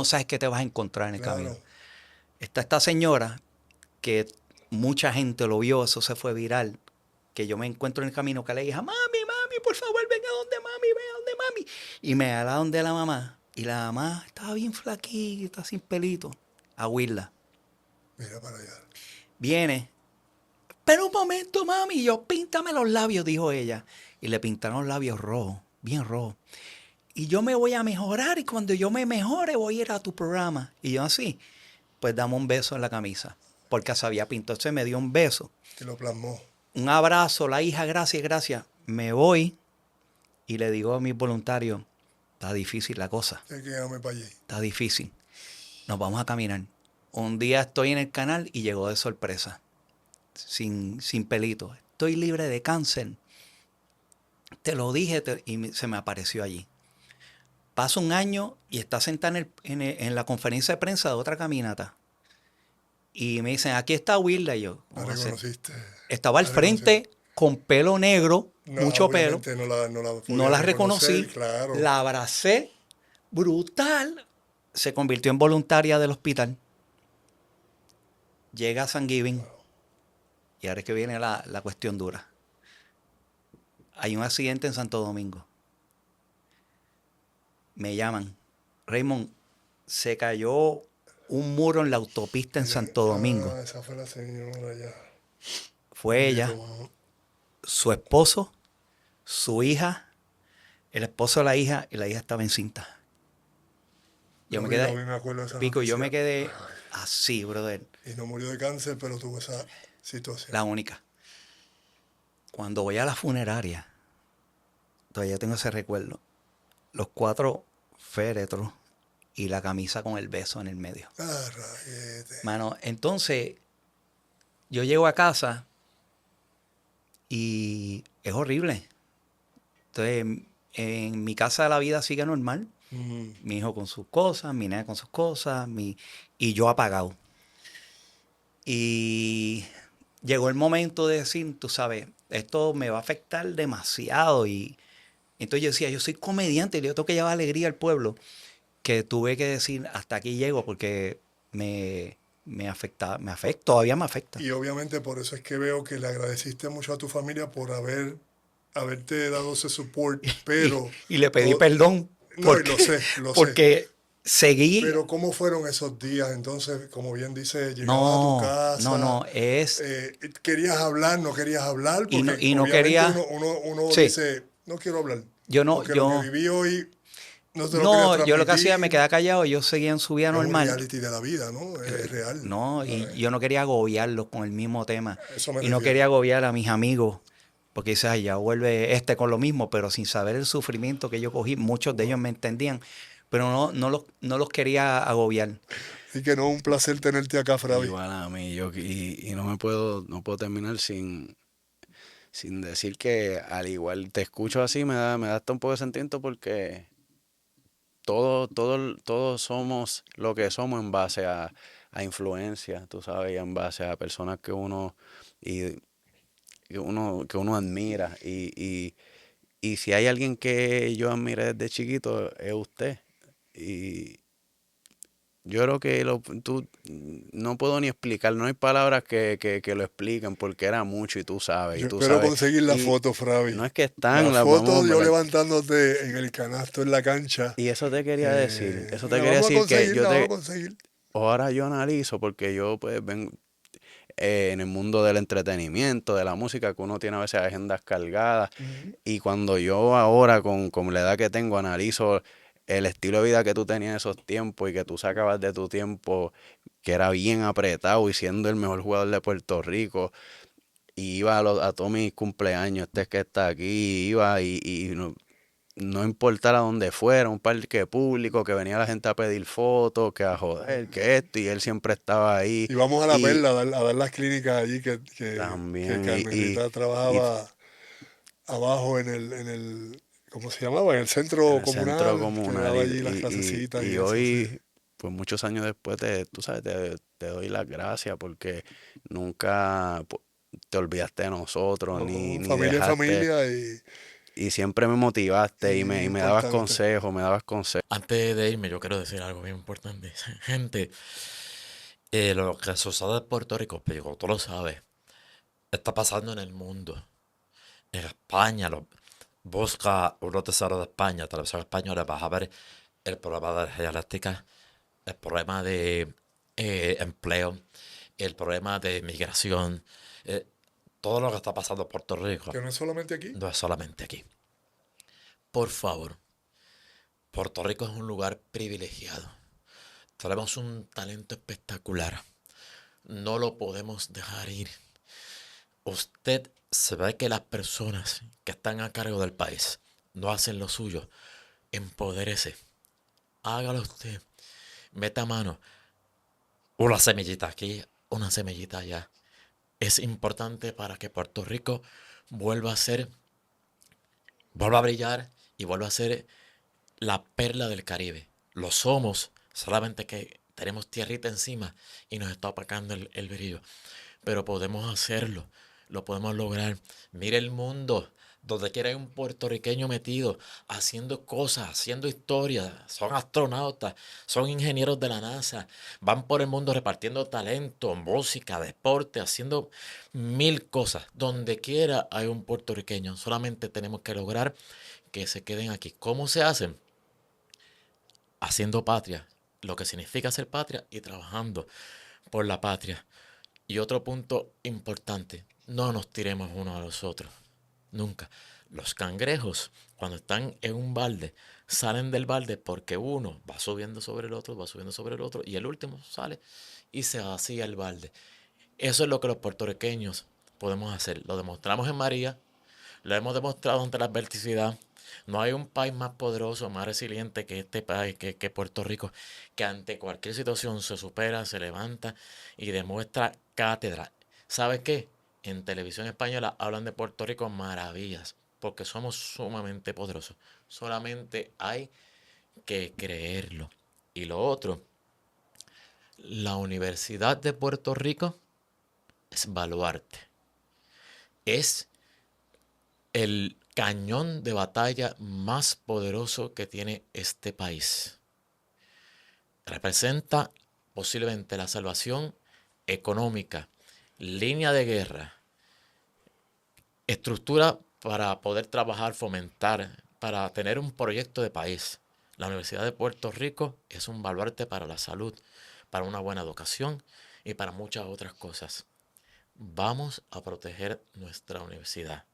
sabes qué te vas a encontrar en el camino. Está esta señora que mucha gente lo vio, eso se fue viral, que yo me encuentro en el camino, que le dije, mami, por favor, venga donde mami, venga donde mami. Y me da donde la mamá, y la mamá estaba bien flaquita, sin pelito, a huirla. Mira para allá. Viene, pero un momento, mami, y yo, píntame los labios, dijo ella. Y le pintaron los labios rojos, bien rojos. Y yo me voy a mejorar, y cuando yo me mejore voy a ir a tu programa. Y yo así, pues dame un beso en la camisa, porque se había pintado. Entonces me dio un beso. Que lo plasmó. Un abrazo, la hija, gracias. Me voy y le digo a mis voluntarios, está difícil la cosa. Hay que irme para allí. Está difícil. Nos vamos a caminar. Un día estoy en el canal y llegó de sorpresa. Sin pelito. Estoy libre de cáncer. Te lo dije y se me apareció allí. Pasa un año y está sentada en la conferencia de prensa de otra caminata. Y me dicen, aquí está Wilda. Y yo, ¿La reconociste? Estaba al frente con pelo negro, mucho pelo. No la reconocí. Claro. La abracé. Brutal. Se convirtió en voluntaria del hospital. Llega a San Giving. Y ahora es que viene la cuestión dura. Hay un accidente en Santo Domingo. Me llaman. Raymond, se cayó un muro en la autopista en Santo Domingo. Esa fue la señora ya. Fue ella, su esposo, su hija, el esposo de la hija, y la hija estaba encinta. Yo me quedé, Pico, yo me quedé así, brother. Y no murió de cáncer, pero tuvo esa situación. La única. Cuando voy a la funeraria, todavía tengo ese recuerdo. Los 4 féretros y la camisa con el beso en el medio. Mano, entonces, yo llego a casa y es horrible. Entonces, en mi casa la vida sigue normal. Mi hijo con sus cosas, mi nena con sus cosas, y yo apagado. Y llegó el momento de decir, tú sabes, esto me va a afectar demasiado. Y entonces yo decía, yo soy comediante y yo tengo que llevar alegría al pueblo, que tuve que decir, hasta aquí llego, porque me afecta, todavía me afecta. Y obviamente por eso es que veo que le agradeciste mucho a tu familia por haberte dado ese support, pero... y le pedí perdón. Porque, lo sé. Porque seguí... Pero ¿cómo fueron esos días? Entonces, como bien dice, llegabas a tu casa... es... querías hablar, no querías hablar, porque y no quería... uno dice, no quiero hablar. Lo que viví hoy... yo lo que hacía, me quedaba callado y yo seguía en su vida normal. Es un reality de la vida, ¿no? Es real. No, y yo no quería agobiarlos con el mismo tema. Y no quería agobiar a mis amigos, porque dices, ay, ya vuelve con lo mismo, pero sin saber el sufrimiento que yo cogí, muchos de ellos me entendían, pero no los quería agobiar. Así que no, un placer tenerte acá, Fravi. Igual a mí, y no puedo terminar sin decir que al igual te escucho así, me da hasta un poco de sentimiento, porque todos somos lo que somos en base a influencia, tú sabes, y en base a personas que uno admira. Y si hay alguien que yo admiré desde chiquito, es usted. Y yo creo que tú no puedo ni explicar, no hay palabras que lo expliquen porque era mucho y tú sabes. Yo y tú espero sabes. conseguir la Y foto, Fravi. no es que están, la las foto vamos a yo ver. levantándote en el canasto en la cancha. Y eso te quería decir, eso te la quería vamos a decir que conseguir, yo la vamos a te, conseguir. ahora yo analizo porque yo pues vengo en el mundo del entretenimiento, de la música, que uno tiene a veces agendas cargadas. Y cuando yo ahora, con la edad que tengo, analizo el estilo de vida que tú tenías en esos tiempos y que tú sacabas de tu tiempo, que era bien apretado y siendo el mejor jugador de Puerto Rico, y iba a todos mis cumpleaños, este que está aquí, iba y no importara dónde fuera, un parque público, que venía la gente a pedir fotos, que a joder, que esto, y él siempre estaba ahí. Y vamos a la Y Perla a dar las clínicas allí que también, Carmelita trabajaba abajo en el, ¿cómo se llamaba? En el centro en el centro comunal, que comunal daba allí las clasecitas y eso, hoy, sí. pues muchos años después, tú sabes, te doy las gracias porque nunca te olvidaste de nosotros, ni Familia es dejaste, familia y siempre me motivaste y me dabas importante. consejos. Antes de irme, yo quiero decir algo bien importante. Gente, lo que sucede en Puerto Rico, pero tú lo sabes, está pasando en el mundo. En España, busca un noticiero de España, televisión española, vas a ver el problema de energía eléctrica, el problema de empleo, el problema de migración, todo lo que está pasando en Puerto Rico. Que no es solamente aquí. No es solamente aquí. Por favor, Puerto Rico es un lugar privilegiado. Tenemos un talento espectacular. No lo podemos dejar ir. Usted se ve que las personas que están a cargo del país no hacen lo suyo. Empodérese. Hágalo usted. Meta mano. Una semillita aquí, una semillita allá. Es importante para que Puerto Rico vuelva a brillar y vuelva a ser la perla del Caribe. Lo somos, solamente que tenemos tierrita encima y nos está opacando el brillo. Pero podemos hacerlo, lo podemos lograr. Mire el mundo, donde quiera hay un puertorriqueño metido, haciendo cosas, haciendo historias. Son astronautas, son ingenieros de la NASA, van por el mundo repartiendo talento, música, deporte, haciendo 1000 cosas. Donde quiera hay un puertorriqueño, solamente tenemos que lograr que se queden aquí. ¿Cómo se hacen? Haciendo patria, lo que significa ser patria y trabajando por la patria. Y otro punto importante, no nos tiremos unos a los otros, nunca. Los cangrejos, cuando están en un balde, salen del balde porque uno va subiendo sobre el otro, va subiendo sobre el otro, y el último sale y se vacía el balde. Eso es lo que los puertorriqueños podemos hacer. Lo demostramos en María, lo hemos demostrado ante la adversidad. No hay un país más poderoso, más resiliente que este país, que Puerto Rico, que ante cualquier situación se supera, se levanta y demuestra cátedra. ¿Sabes qué? En televisión española hablan de Puerto Rico maravillas, porque somos sumamente poderosos. Solamente hay que creerlo. Y lo otro, la Universidad de Puerto Rico es baluarte. Es el cañón de batalla más poderoso que tiene este país. Representa posiblemente la salvación económica, línea de guerra, estructura para poder trabajar, fomentar, para tener un proyecto de país. La Universidad de Puerto Rico es un baluarte para la salud, para una buena educación y para muchas otras cosas. Vamos a proteger nuestra universidad.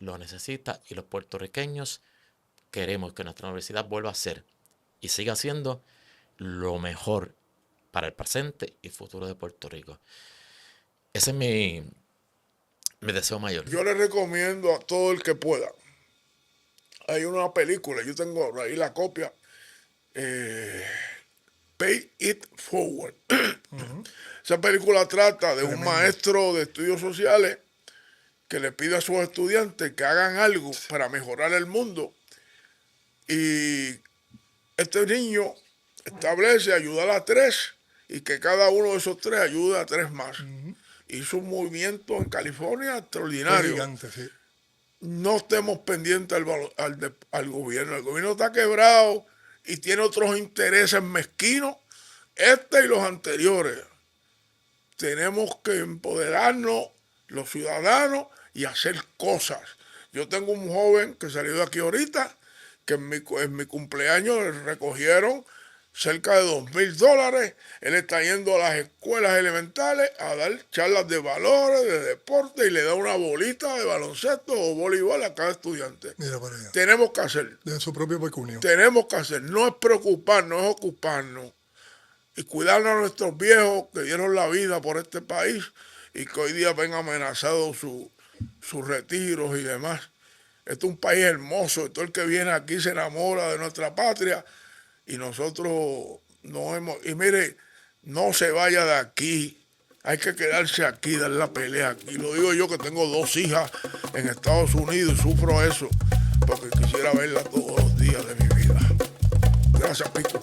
Lo necesita y los puertorriqueños queremos que nuestra universidad vuelva a ser y siga siendo lo mejor para el presente y futuro de Puerto Rico. Ese es mi deseo mayor. Yo le recomiendo a todo el que pueda. Hay una película, yo tengo ahí la copia, Pay It Forward. Esa película trata de un maestro de estudios sociales que le pide a sus estudiantes que hagan algo para mejorar el mundo. Y este niño establece ayudar a 3 y que cada uno de esos 3 ayude a 3 más. Hizo un movimiento en California extraordinario. Gigante, sí. No estemos pendientes al gobierno. El gobierno está quebrado y tiene otros intereses mezquinos Este y los anteriores. Tenemos que empoderarnos los ciudadanos y hacer cosas. Yo tengo un joven que salió de aquí ahorita, que en mi cumpleaños le recogieron cerca de $2,000. Él está yendo a las escuelas elementales a dar charlas de valores, de deporte, y le da una bolita de baloncesto o voleibol a cada estudiante. Mira para allá. Tenemos que hacer. De su propio pecunio. Tenemos que hacer. No es preocuparnos, es ocuparnos. Y cuidarnos a nuestros viejos que dieron la vida por este país y que hoy día ven amenazados sus retiros y demás. Este es un país hermoso y todo el que viene aquí se enamora de nuestra patria. Y nosotros no hemos... Y mire, no se vaya de aquí. Hay que quedarse aquí, dar la pelea aquí. Lo digo yo que tengo 2 hijas en Estados Unidos y sufro eso. Porque quisiera verlas todos los días de mi vida. Gracias, Pico.